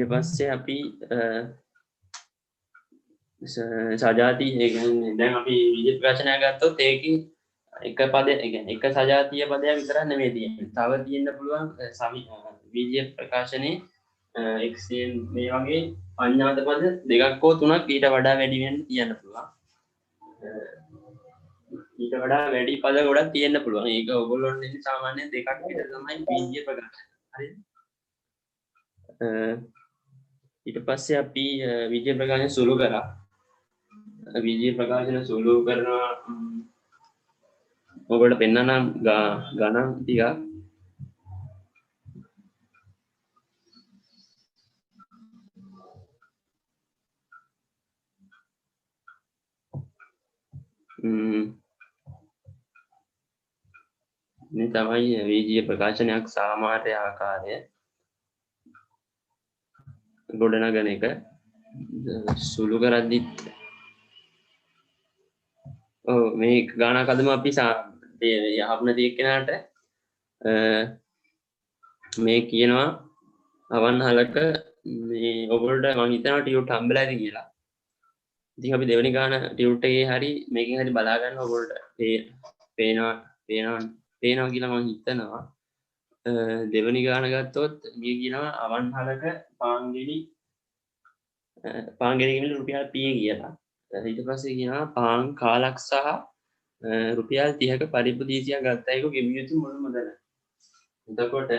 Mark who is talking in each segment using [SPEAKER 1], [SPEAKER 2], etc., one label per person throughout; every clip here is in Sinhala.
[SPEAKER 1] ඊට පස්සේ අපි සජාති ඒ කියන්නේ දැන් අපි විජය ප්‍රකාශනය ගත්තොත් ඒකේ එක පදයක් ඒ කියන්නේ එක සජාතිය පදයක් විතරක් නෙමෙයි තියෙන්නේ. තව තියෙන්න පුළුවන් විජය ප්‍රකාශනයේ එක්සියන් මේ වගේ අඥාත පද දෙකක් හෝ තුනක් ඊට වඩා වැඩි වෙන්න කියන්න පුළුවන්. ඊට වඩා වැඩි පද ගොඩක් තියෙන්න පුළුවන්. ඒක ඔයගොල්ලොන්ට ඉන්නේ සාමාන්‍යයෙන් දෙකක් විතර තමයි විජය ප්‍රකාශනය. හරිද? ඊට පස්සේ අපි විජය ප්‍රකාශන සුළු කරා. විජය ප්‍රකාශන සුළු කරනවා ඔබට පෙන්නනම් ගණන් ටිකක් මේ තමයි විජය ප්‍රකාශනයක් සාමාන්‍ය ආකාරය ගොඩනගන එක සුළු කරද්දිත් මේ ගානක් අදම අපි යහපන තියෙක්කෙනට මේ කියනවා අවන්හලක මේ ඔබට මං හිතනවා ටියුට් හම්බෙලා ඇති කියලා. ඉතින් අපි දෙවෙනි ගාන ටියුට් එකේ හරි මේකෙන් හරි බලා ගන්න ඔබට පේනවා කියලා මං හිතනවා. දෙවෙනි ගාන ගත්තොත් මේ කියනවා අවන්හලක පාන්ගෙඩි කිමිල රුපියල් P කියලා. ඊට පස්සේ කියනවා පාන් කාලක් සහ රුපියල් 30ක පරිප්පු 200ක් ගත්ත අයෙකු ගෙවිය යුතු මුළු මුදල. එතකොට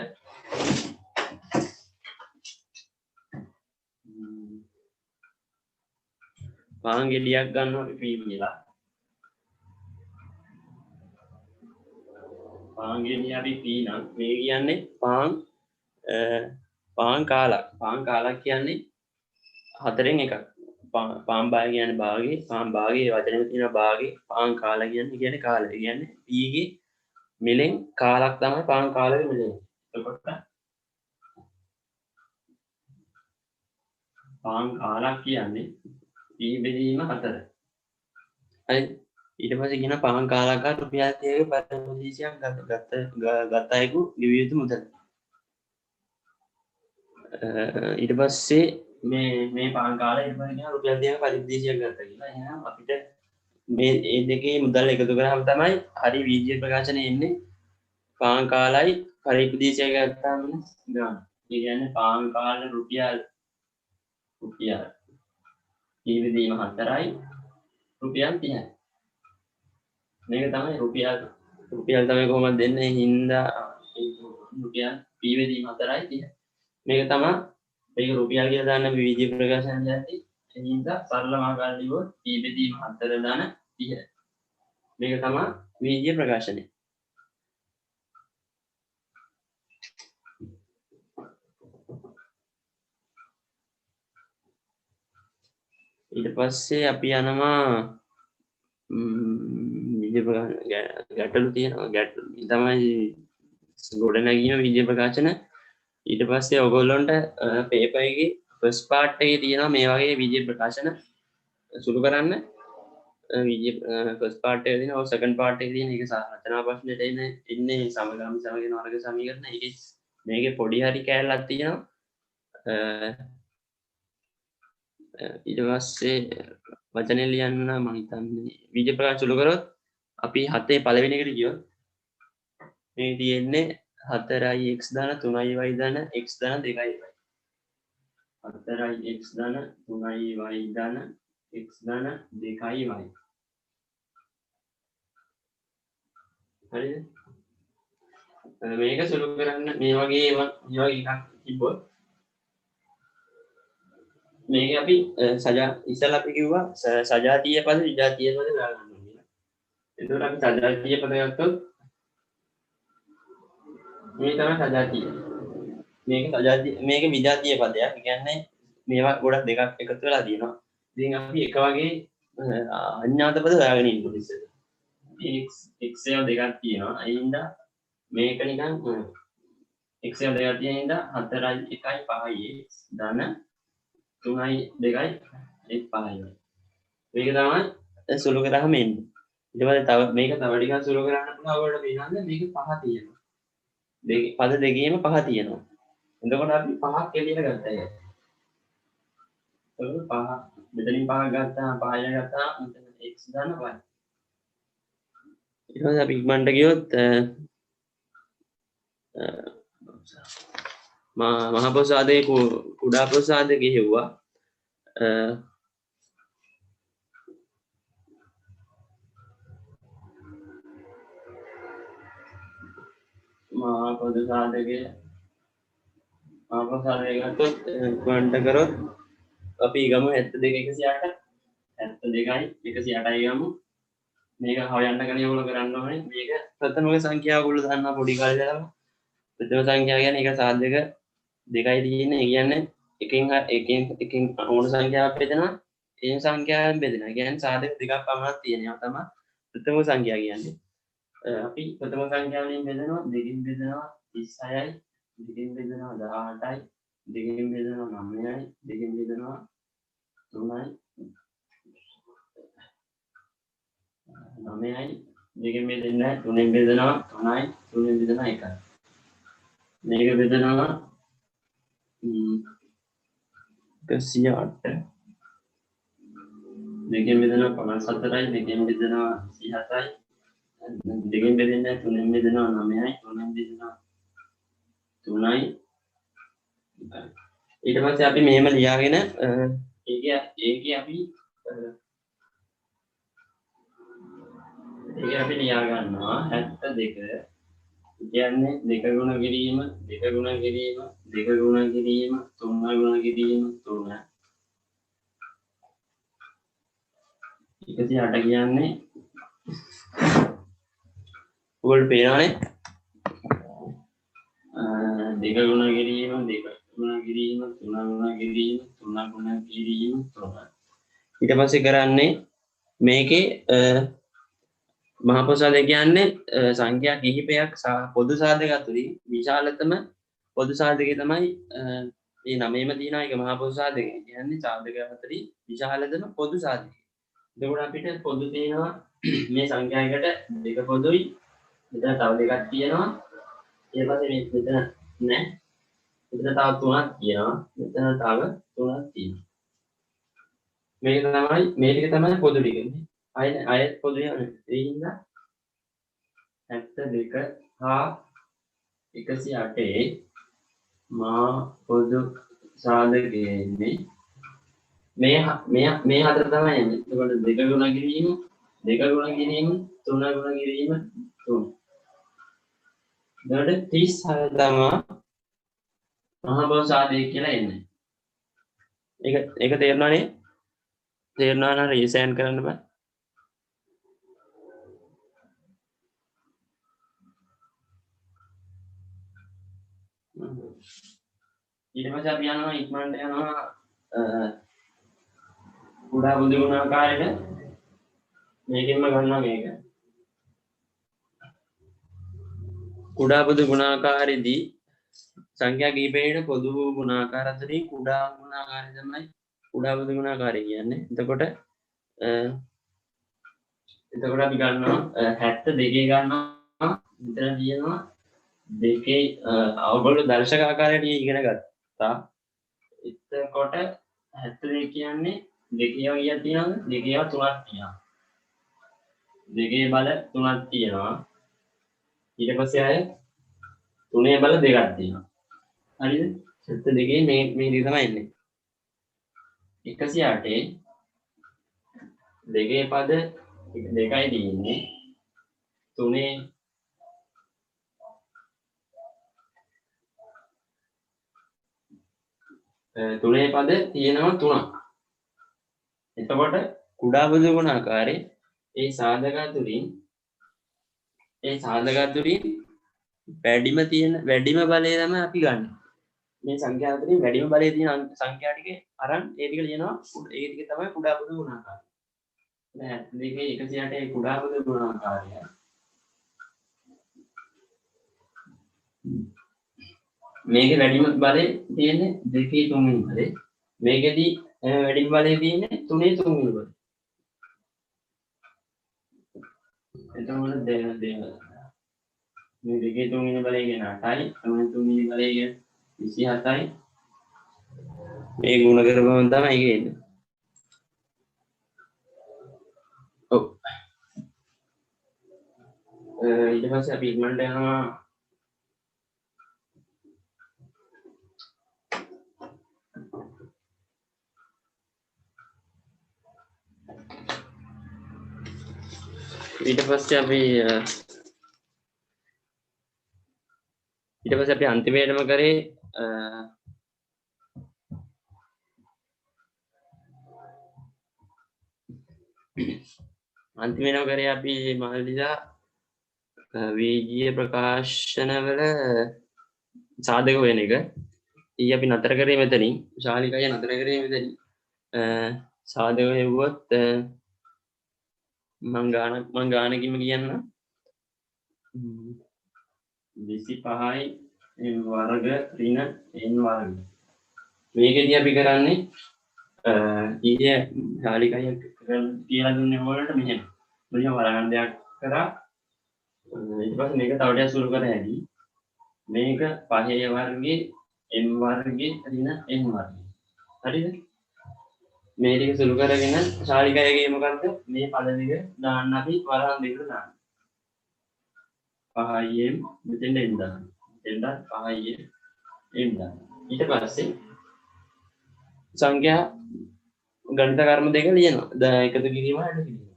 [SPEAKER 1] පාන් ගෙඩියක් ගන්නවා අපි P කියලා. පාන් ගෙඩිය අපි P නම් මේ කියන්නේ පාන් කාලක් කියන්නේ හතරෙන් එකක්. පාන් භාගය කියන්නේ භාගේ, පාන් භාගයේ වචනෙම තියෙන භාගේ, පාන් කාල කියන්නේ කාලය. කියන්නේ P ගේ මිලෙන් කාලක් තමයි පාන් කාලෙක මිලෙන්නේ. එතකොට පාන් කාලක් කියන්නේ P බෙදීම 4. හරි. ඊට පස්සේ කියන පාන් කාලක රුපියල් 30ක පරිප්පු 200ක් ගත්ත අයෙකු ගෙවිය යුතු මුදල. ඊට පස්සේ මේ පාන් කාලය ඊට පස්සේ කියන රුපියල් 30ක පරිප්පු 200ක් ගත්තා කියලා. එහෙනම් අපිට මේ දෙකේ මුදල් එකතු කරාම තමයි හරි විජය ප්‍රකාශනයේ එන්නේ. පාන් කාලයි පරිප්පු 200ක් ගත්තාම ගාන. ඒ කියන්නේ පාන් කාලේ රුපියල් ඊවිදීම 4යි රුපියල් 30යි. මේක තමයි රුපියල් තමයි කොහොමද දෙන්නේ හින්දා රුපියල් ඊවිදීම 4යි 30යි. මේක තමයි මේක රුපියල් කියලා දාන්න විජය ප්‍රකාශන යද්දී හින්දා සරල ආකාරයෙන් ලියුවොත් ඊවිදීම 4 දාන 30යි. මේක තමයි විජය ප්‍රකාශනය. ඊට පස්සේ අපි යනවා විජය ගැටලු තියෙනවා. ගැටලු තමයි ගොඩනැගීම විජය ප්‍රකාශන. ඊට පස්සේ ඔයගොල්ලන්ට පේපර් එකේ ෆස්ට් පාර්ට් එකේ තියෙනවා මේ වගේ විජය ප්‍රකාශන සුළු කරන්න. විජය ෆස්ට් පාර්ට් එකේ තියෙනවා. සෙකන්ඩ් පාර්ට් එකේ තියෙන එක රචනා ප්‍රශ්නෙට ඉන්නේ සමගාමී සමගින වර්ග සමීකරණ. මේකේ පොඩි හරි කැලලක් තියෙනවා. ඊට පස්සේ වචනේ ලියන්න මම හිතන්නේ විජය ප්‍රකාශන සුළු කරොත් අපි 7 පළවෙනි එකට ගියොත් මේ තියෙන්නේ 4x ධන 3y ධන x ධන 2y 4x ධන 3y ධන x ධන 2y. හරිද? මේක සුළු කරන්න මේ වගේ එකක් තිබ්බොත් මේක අපි ඉස්සලා අපි කිව්වා සජාතීය පද විජාතීය පද දාගන්න කියලා. එතකොට අපි සජාතීය පද ගත්තොත් මේ තමයි සජාතීය. මේක විජාතීය පදයක්. ඒ කියන්නේ මේවා ගොඩක් දෙකක් එකතු වෙලා තියෙනවා. ඉතින් අපි එක වගේ අඥාත පද දාගෙන ඉන්නවා ඉතින්. x ඒවා දෙකක් තියෙනවා. ඒ හින්දා මේක නිකන් x ඒවා දෙකක් තියෙන හින්දා 4යි 1යි 5යි x ධන 3යි 2යි 5යි. මේක තමයි සුළු කරාම එන්නේ. ඊට පස්සේ තව මේක තව ටිකක් සුළු කරන්න පුළුවන්. ඔයාලට පේනවාද මේක 5 තියෙනවා. පද දෙකේම 5 තියෙනවා. එතකොට අපි 5ක් එළියට ගත්තා. පහ මෙතනින් පහ ගත්තා පහය ගත්තා මෙතන x දාන්න y ඊට පස්සේ අපි ඉක්මනට ගියොත් මහ ප්‍රසාදයේ කුඩා ප්‍රසාදයේ ගෙවුවා මහා ප්‍රසාදයේ ගත්තොත් ඉක්මනට කරොත් අපි ගමු 72 108යි 108යි ගමු මේක හොයන්න ගන්නේ ඔයගොල්ලෝ කරන්න ඕනේ මේක ප්‍රථමක සංඛ්‍යාව ඔයගොල්ලෝ දන්නවා පොඩි කාලේ දාලා ප්‍රථම සංඛ්‍යාව කියන්නේ එක සාධක දෙකයි තියෙන්නේ ඒ කියන්නේ එකෙන් ඕන සංඛ්‍යාවක් බෙදෙනවා ඒ සංඛ්‍යාවෙන් බෙදෙනවා කියන්නේ සාධක දෙකක් පමණක් තියෙනවා තමයි ප්‍රථම සංඛ්‍යාව කියන්නේ අපි ප්‍රථම සංඛ්‍යාවෙන් බෙදෙනවා දෙකකින් බෙදෙනවා 36යි දෙකකින් බෙදෙනවා 18යි දෙකකින් බෙදෙනවා 9යි දෙකකින් බෙදෙනවා 3යි 9යි දෙකෙන් බෙදෙන්නේ 3ෙන් බෙදෙනවා 3යි 3ෙන් බෙදෙනවා 1යි මේක බෙදෙනවා 108 දෙකෙන් බෙදෙනවා 54යි දෙකෙන් බෙදෙනවා 27යි දෙකෙන් බෙදෙන්නේ 3ෙන් බෙදෙනවා 9යි 3ෙන් බෙදෙනවා 3යි ඊට පස්සේ අපි මෙහෙම ලියාගෙන ඒකේ අපි ලියා ගන්නවා 72 කියන්නේ දෙක ගුණ කිරීම 3 ගුණ කිරීම 3 108 කියන්නේ ඔයගොල්ලෝ පේනවනේ දෙක ගුණ කිරීම 3 ගුණ කිරීම 3 ඊට පස්සේ කරන්නේ මේකේ මහා ප්‍රසාදය කියන්නේ සංඛ්‍යා කිහිපයක් පොදු සාධක අතුරින් විශාලතම පොදු සාධකය තමයි මේ 9ෙම තියෙන එක මහා ප්‍රසාදය කියන්නේ සාධක අතරින් විශාලතම පොදු සාධකය. එතකොට අපිට පොදු තියෙනවා මේ සංඛ්‍යාවකට දෙක පොදුයි. මෙතන තව දෙකක් තියෙනවා. ඊට පස්සේ මෙතන නෑ. මෙතන තව තුනක් තියෙනවා. මෙතන තව තුනක් තියෙනවා. මේ ටික තමයි පොදු ටික. අයත් පොදුයි ඒ හින්දා 72 හා 108 මා පොදු සාධකයේදී මේ හතර තමයි එන්නේ. එතකොට දෙක ගුණ කිරීම 3 ගුණ කිරීම 3. ඊට 36 තමයි මහා පොදු සාධකය කියලා එන්නේ. ඒක තේරුණානේ? තේරුණා නම් රීසෑන් කරන්න බෑ. ඊට පස්සේ අපි යනවා ඉක්මනට යනවා කුඩා බුදු ගුණාකාරයට මේකෙන්ම ගන්නවා මේක කුඩා බුදු ගුණාකාරයේදී සංඛ්‍යා කීපයකට පොදු ගුණාකාර අතරින් කුඩා ගුණාකාරය තමයි කුඩා බුදු ගුණාකාරය කියන්නේ. එතකොට අපි ගන්නවා 72 ගන්නවා මෙතන තියෙනවා දෙකේ ඔයගොල්ලෝ දර්ශක ආකාරයට ඉගෙන ගත්තා. එතකොට 72 කියන්නේ දෙකේ වගේක් තියෙනවද? දෙකේ තුනක් තියෙනවා. දෙකේ බල තුනක් තියෙනවා. ඊට පස්සේ ආයේ තුනේ බල දෙකක් තියෙනවා. හරිද? 72 මේ විදිහ තමයි එන්නේ. 108 දෙකේ පද දෙකයි තියෙන්නේ. තුනේ පද තියෙනවා 3ක්. එතකොට කුඩා බුදු ගුණාකාරයේ ඒ සාධක අතුරින් වැඩිම බලය තමයි අපි ගන්න. මේ සංඛ්‍යා අතරින් වැඩිම බලය තියෙන සංඛ්‍යා ටික අරන් ඒ ටික ලියනවා. ඒ ටික තමයි කුඩා බුදු ගුණාකාරය. දැන් 108 කුඩා බුදු ගුණාකාරය. මේකේ වැඩිම බලය තියෙන්නේ 2 3 බලය. මේකෙදී වැඩිම බලය තියෙන්නේ 3 3 බලය. එතකොට මේ 2 3 බලය කියන 8යි 3 3 බලය කියන 27යි මේ ගුණ කරපුවම තමයි ඒක එන්නේ. ඔව්. ඊට පස්සේ අපි ඉක්මනට යනවා ඊට පස්සේ අපි අන්තිමේටම කරේ අන්තිමේටම කරේ අපි මහලිලා වීජීය ප්‍රකාශනවල සාධක වෙන එක. ඊ අපි නතර කරේ මෙතනින්. ශාලිකය නතර කරේ මෙතනින්. සාධක හෙව්වොත් මං ගානකින්ම කියන්න 25යි n වර්ග ඍණ n වර්ග. මේකෙදී අපි කරන්නේ ඊයේ ශාලිකය කියලා දුන්නේ වලට මෙහෙම. මෙහෙම වරහන් දෙයක් කරා ඊට පස්සේ මේක තව ටිකක් සුළු කර හැදී මේක 5 වර්ගයේ m වර්ගයේ ඍණ n වර්ගය. හරිද? මේ ටික සුළු කරගෙන ශාලිකයගේ මොකද්ද? මේ පද දෙක දාන්න අපි වරහන් දෙකට දාන්න. 5යි m මෙතෙන්ද n දාන්න. මෙතෙන්ද 5යි m දාන්න. ඊට පස්සේ සංඛ්‍යා ගණිත කර්ම දෙක ලියනවා. දැන් එකතු කිරීම අඩු කිරීම.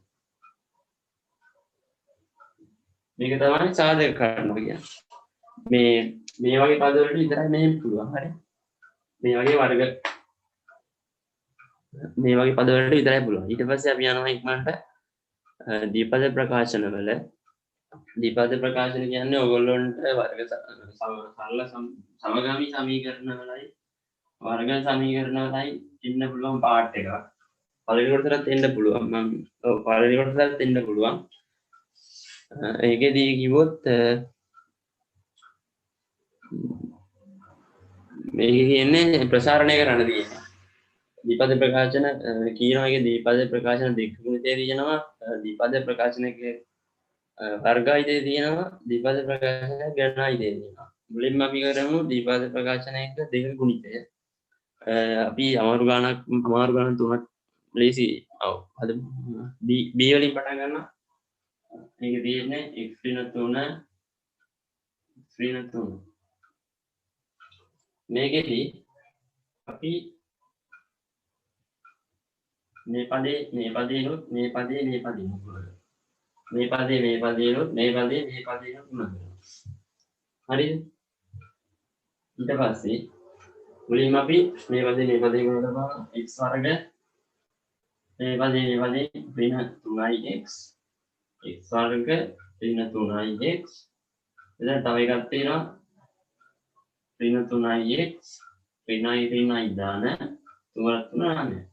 [SPEAKER 1] මේක තමයි සාධක කරනවා කියන්නේ. මේ වගේ පද වලට විතරයි මෙහෙම පුළුවන්. හරි. මේ වගේ පද වලට විතරයි පුළුවන්. ඊට පස්සේ අපි යනවා ඉක්මනට දීපද ප්‍රකාශන වල. දීපද ප්‍රකාශන කියන්නේ ඕගොල්ලොන්ට වර්ග සරල සමගාමී සමීකරණ වලයි වර්ග සමීකරණ වලයි ඉන්න පුළුවන් පාර්ට් එකක්. පළවෙනි කොටසට එන්න පුළුවන්. මම පළවෙනි කොටසට එන්න පුළුවන්. ඒකෙදී කිව්වොත් මේක කියන්නේ ප්‍රසාරණය කරන්න තියෙනවා. දීපද ප්‍රකාශන කියනවා. ඒකේ දීපද ප්‍රකාශන දෙකකුනේ තියෙනවා. දීපද ප්‍රකාශනයේ වර්ගයිතේ තියෙනවා. දීපද ප්‍රකාශන ගණයිතේ තියෙනවා. මුලින්ම අපි කරමු දීපද ප්‍රකාශනයක දෙක ගුණිතය. අපි අමාරු ගණන් තුනක් ලේසි. ඔව්. අද b වලින් පටන් ගන්නවා. මේක තියෙන්නේ x ඍණ 3 මේකෙදී අපි මේ පදේනොත් මේ පදේනොත් හරිද? ඊට පස්සේ මුලින්ම අපි මේ පදේ ගුණ කරනවා x වර්ග මේ පදේ ඍණ 3x x වර්ග ඍණ 3x එතන තව එකක් තියෙනවා ඍණ 3x ඍණයි දාන 3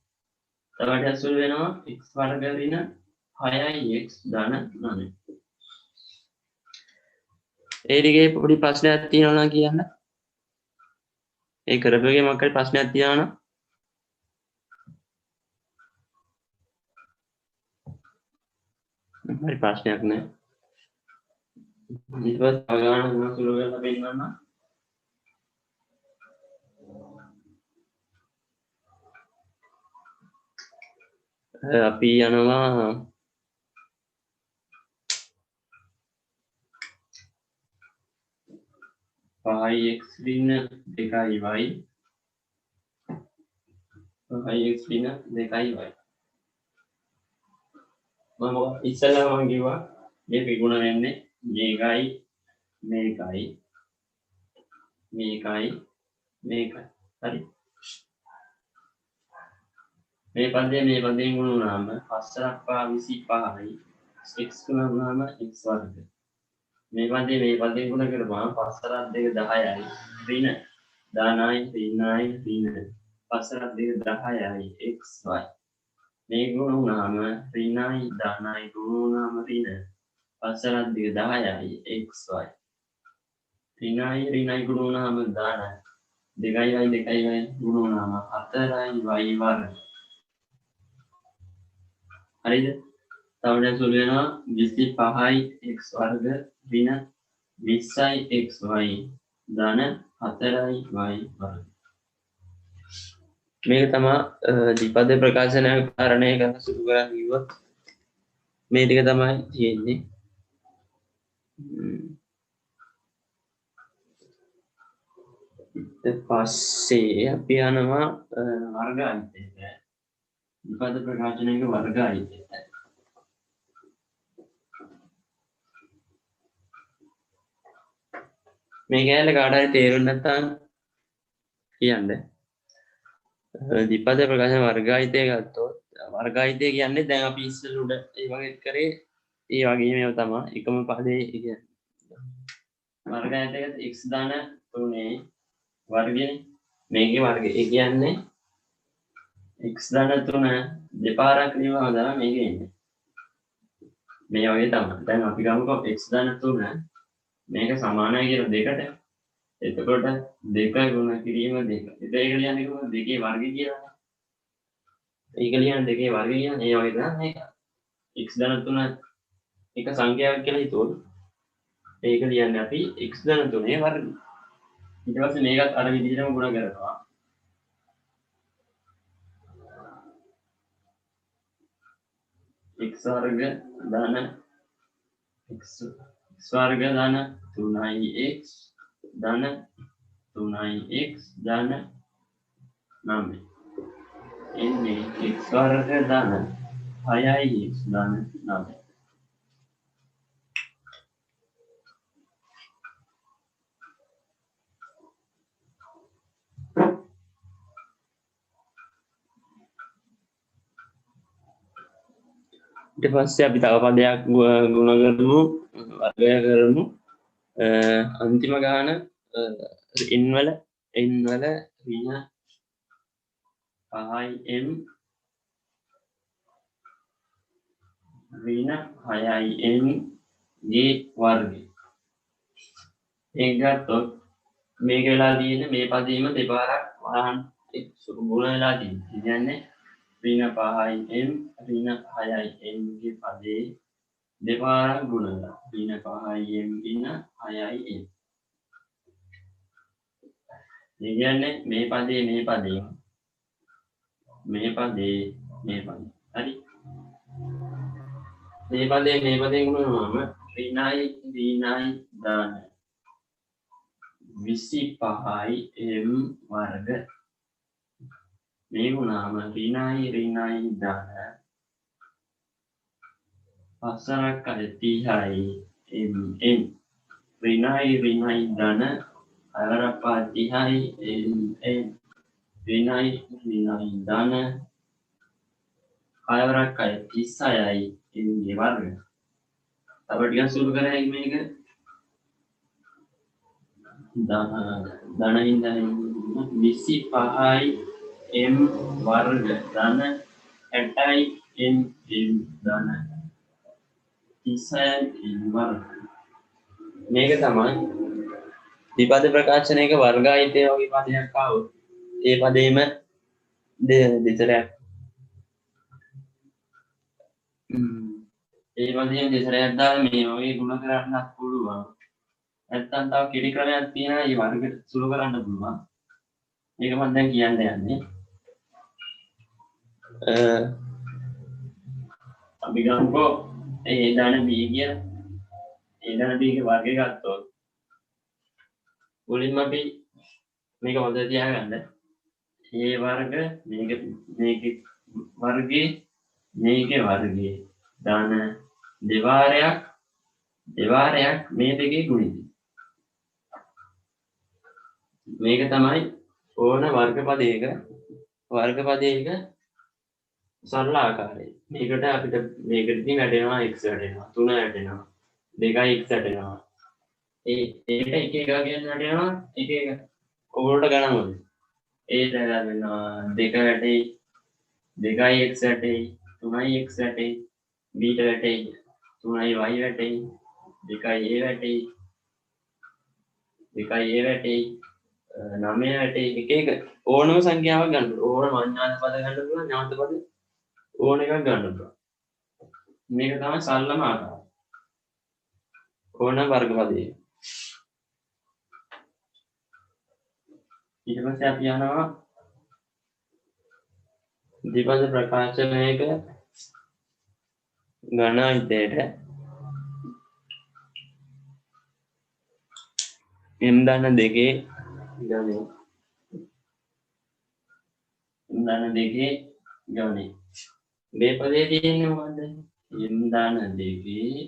[SPEAKER 1] තවට ඇසුරු වෙනවා x වර්ග ඍණ 6x දාන 9. ඒ ටිකේ පොඩි ප්‍රශ්නයක් තියෙනවා නම් කියන්න. ඒ කරපුවගේ මොකක් හරි ප්‍රශ්නයක් තියෙනවා නම් හරි ප්‍රශ්නයක් නැහැ. ඊට පස්සේ අවගාන මොන සුළු කරලා පෙන්නන්න. අපි යනවා x ඍණ 2y 5x ඍණ 2y මම ඉස්සෙල්ලා මම කිව්වා මේ විගුණ වෙන්නේ මේකයි හරි මේ පදයෙන් ගුණ වුණාම 5 25යි x ගුණ වුණාම x වර්ග මේ පදයෙන් ගුණ කරපුවාම 5 2 10යි ඍණ දානයි ඍණ 5 2 10යි xy මේ ගුණ වුණාම ඍණයි දානයි ගුණ වුණාම ඍණ 5 2 10යි xy ඍණයි ගුණ වුණාම දාන 2y ගුණ වුණාම 4y වර්ග. හරිද? තව දැන් සුළු වෙනවා 25යි x වර්ග ඍණ 20යි xy දාන 4y වර්ග. මේක තමා දීපද ප්‍රකාශනය කාරණය කරන සුදු කරන්න කිව්වොත් මේ ටික තමයි තියෙන්නේ. ඊට පස්සේ අපි යනවා වර්ග අයිතියට. දීපද ප්‍රකාශනයක වර්ග අයිතියට. මේ ගැලේ කාට හරි තේරුම් නැත්නම් කියන්න. දීපද ප්‍රකාශන වර්ග අයිතිය ගත්තොත් වර්ග අයිතිය කියන්නේ දැන් අපි ඉස්සෙල්ල උඩ ඒ වගේ කරේ ඒ වගේම ඒවා තමයි එකම පදේ කියන්නේ. වර්ග අයිතියකට x දාන 3 වර්ගනේ මේකේ වර්ගය. ඒ කියන්නේ x දාන 3 දෙපාරක් ලියවම තමයි මේකේ එන්නේ. මේ වගේ තමයි. දැන් අපි ගමුකෝ x දාන 3 මේක සමානයි කියලා දෙකට. එතකොට 2 ගුණ කිරීම 2. ඒක කියන්නේ කොහොමද? දෙකේ වර්ගය කියලානේ. ඒක ලියන්නේ දෙකේ වර්ගය කියන්නේ ඒ වගේ තමයි මේක. x ධන 3 එක සංඛ්‍යාවක් කියලා හිතුවොත් ඒක ලියන්නේ අපි x ධන 3 වර්ගය. ඊට පස්සේ මේකත් අර විදිහටම ගුණ කරනවා. x වර්ග ධන x වර්ග ධන 3x ධන 3x ධන 9 එන්නේ x වර්ග ධන 6x ධන 9. ඊට පස්සේ අපි තව පදයක් ගුණ කරමු වර්ගය කරමු. අන්තිම ගාන n වල ඍණ 5m ඍණ 6m ගේ වර්ගය. ඒක ගත්තොත් මේක වෙලා තියෙන්නේ මේ පදේම දෙපාරක් වරහන් ගුණ වෙලා තියෙන්නේ. ඒ කියන්නේ ඍණ 5m ඍණ 6m ගේ පදේ දෙපාරක් ගුණ වෙලා ඍණ 5m ඍණ 6m. ඒ කියන්නේ මේ පදේ මේ පදේ මේ පදේ මේ පදේ. හරි. මේ පදේ ගුණ කරනවාම ඍණයි දාන 25m වර්ග මේ වුණාම ඍණයි දාන පස්සරක් අය 30යි mn ඍණයි දාන අයවරක් 30යි mn ඍණයි දාන අයවරක් අය 36යි m ගේ වර්ග. තව ටිකක් සුළු කරලා මේක ධනින් 25යි m වර්ග ධන 60යි m ධන 36යි m වර්ග. මේක තමයි ද්විපද ප්‍රකාශනයක වර්ග අයිතිය වගේ පදයක් ආවොත් ඒ පදේම දෙතරයක් ඒ පදේම දෙතරයක් දාලා මේ වගේ ගුණ කරන්නත් පුළුවන්. නැත්තම් තව කෙටි ක්‍රමයක් තියෙනවා මේ වර්ග සුළු කරන්න පුළුවන්. මේක මම දැන් කියන්න යන්නේ. අපි ගමුකෝ ඒ ධන b කියන ඒ ධන b ගේ වර්ගය ගත්තොත් මුලින්ම අපි මේක හොඳට තියාගන්න. ඒ වර්ග මේකේ වර්ගයේ මේකේ වර්ගයේ ධන දෙවාරයක් මේ දෙකේ ගුණිත. මේක තමයි ඕන වර්ගපදයක සරල ආකාරය. මේකට අපිට මේකට ඉතින් වැටෙනවා x වැටෙනවා 3 වැටෙනවා 2යි x වැටෙනවා. ඒකට එක එක ගන්න වැටෙනවා එක ඔයගොල්ලෝ ගණන් වල. ඒට වෙනවා 2 වැටෙයි 2යි x වැටෙයි 3යි x වැටෙයි b ට වැටෙයි 3යි y වැටෙයි 2යි a වැටෙයි 2යි a වැටෙයි 9 වැටෙයි එක ඕනම සංඛ්‍යාවක් ගන්න පුළුවන්. ඕනම අඥාත පද ගන්න පුළුවන්. ඥාත පද ඕන එකක් ගන්න පුළුවන්. මේක තමයි සරලම ආකාරය. ඕන වර්ගපදයේ. ඊට පස්සේ අපි යනවා ද්විපද ප්‍රකාශනයක ගණාන්තයට m ධන දෙකේ ගණේ m ධන දෙකේ ගණේ මේ පදේ තියෙන්නේ මොකද්ද m ධන දෙකේ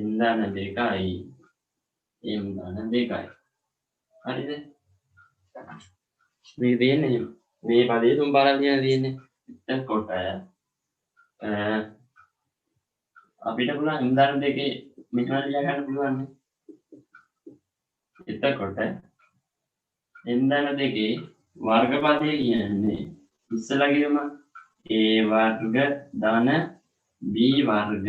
[SPEAKER 1] m ධන දෙකයි m ධන දෙකයි හරිද මේ තියෙන්නේ මේ පදේ තුන් පාරක් තියෙන්නේ එතකොට අපිට පුළුවන් m ධන දෙකේ මෙතන ලියා ගන්න පුළුවන් නේ එතකොට m ධන දෙකේ වර්ගපදය කියන්නේ ඉස්සලා ගියම a වර්ග ධන b වර්ග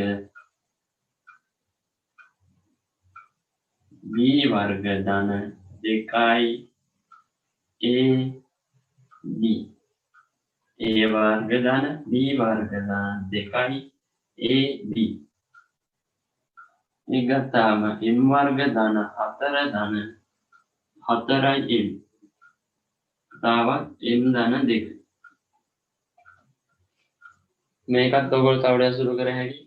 [SPEAKER 1] ධන 2යි ab a වර්ග ධන b වර්ග ධන 2යි ab නිගතාම m වර්ග ධන 4 ධන 4යි m තවත් m ධන 2 මේකත් ඔයගොල්ලෝ තවඩ අසුරු කර හැකි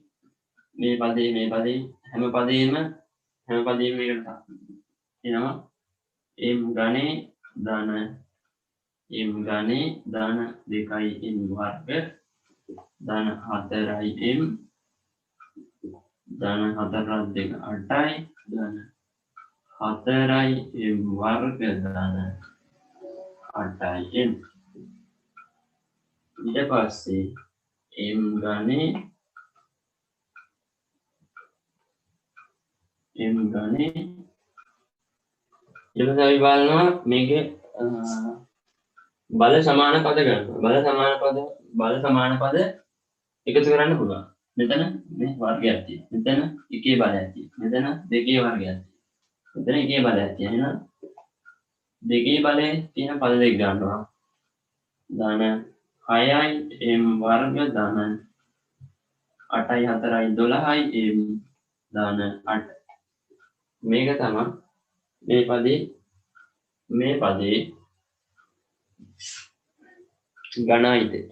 [SPEAKER 1] මේ පදේ හැම පදේම මේකට එනවා m ගණේ ධන m ගණේ ධන 2යි m වර්ග ධන 4යි m ධන 4 2 8යි ධන 4යි m වර්ග ධන 8යි m ඊට පස්සේ m ගණේ ඊළඟට අපි බලනවා මේකේ බල සමාන පද ගන්නවා බල සමාන පද එකතු කරන්න පුළුවන් මෙතන මේ වර්ගයක් තියෙනවා මෙතන එකේ බලයක් තියෙනවා මෙතන දෙකේ වර්ගයක් තියෙනවා මෙතන එකේ බලයක් තියෙනවා එහෙනම් දෙකේ බලේ තියෙන පද දෙක ගන්නවා ධන 6යි m වර්ග ධන 8යි 4යි 12යි m ධන 8 මේක තමයි මේ පදේ ගණයිතේ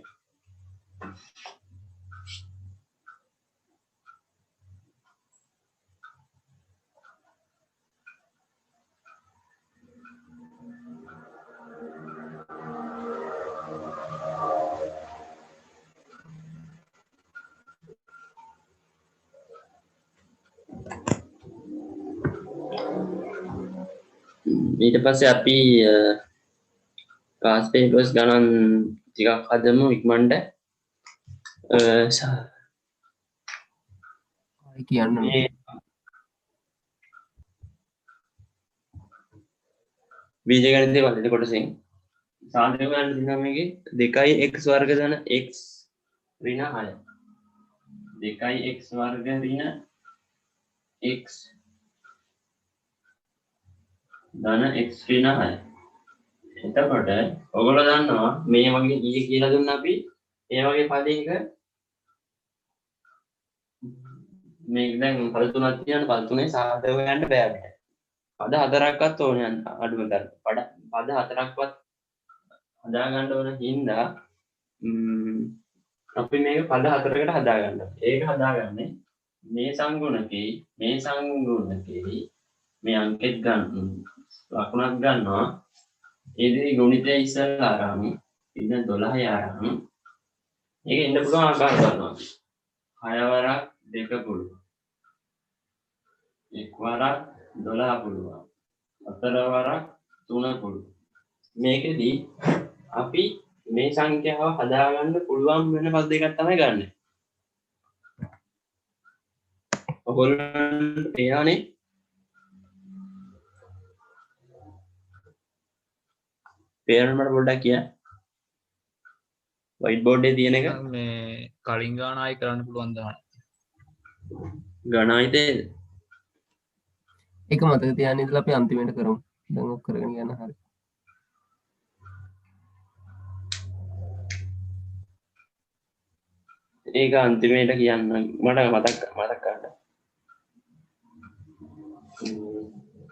[SPEAKER 1] ඊට පස්සේ අපි past papers ගණන් ටිකක් හදමු ඉක්මනට
[SPEAKER 2] කියන්න
[SPEAKER 1] බීජගණිතයේ පළවෙනි කොටසෙන් සාධක ගන්න තියෙනවා මේකේ 2යි x වර්ග ධන x ඍණ 6 2යි x වර්ග ඍණ x ධන x ඍණ 6 එතකොට ඔයගොල්ලෝ දන්නවා මේ වගේ ඊයේ කියලා දුන්නා අපි මේ වගේ පදයක මේක දැන් පද තුනක් තියෙනවා පද තුනේ සාධක ගන්න බෑ අපිට පද හතරක්වත් ඕනේ අඩුම තරම පද හතරක්වත් හදා ගන්න ඕන හින්දා අපි මේක පද හතරකට හදා ගන්නවා ඒක හදාගන්නේ මේ සංගුණකේ මේ අංකෙත් ගන්න ලකුණක් ගන්නවා ඒදී ගුණිතය ඉස්සෙල්ලා අරන් ඉන්න 12 අරන් ඒක එන්න පුළුවන් ආකාර ගන්නවා 6 වරක් 2 පුළුවන් 1 වරක් 12 පුළුවන් 4 වරක් 3 පුළුවන් මේකෙදී අපි මේ සංඛ්‍යාව හදාගන්න පුළුවන් වෙන පද දෙකක් තමයි ගන්න. ඔයගොල්ලන්ට තේරෙන්නේ මට පොඩ්ඩක් කියන්න. white board එකේ තියෙන එක
[SPEAKER 2] මේ කලින් ගාන ආයි කරන්න පුළුවන් දාන්න.
[SPEAKER 1] ගණයිතේද?
[SPEAKER 3] ඒක මතක තියාගෙන ඉඳලා අපි අන්තිමට කරමු. දැන් ඔක් කරගෙන යන්න හරි.
[SPEAKER 1] ඒක අන්තිමේට කියන්න මට මතක් කරගන්න.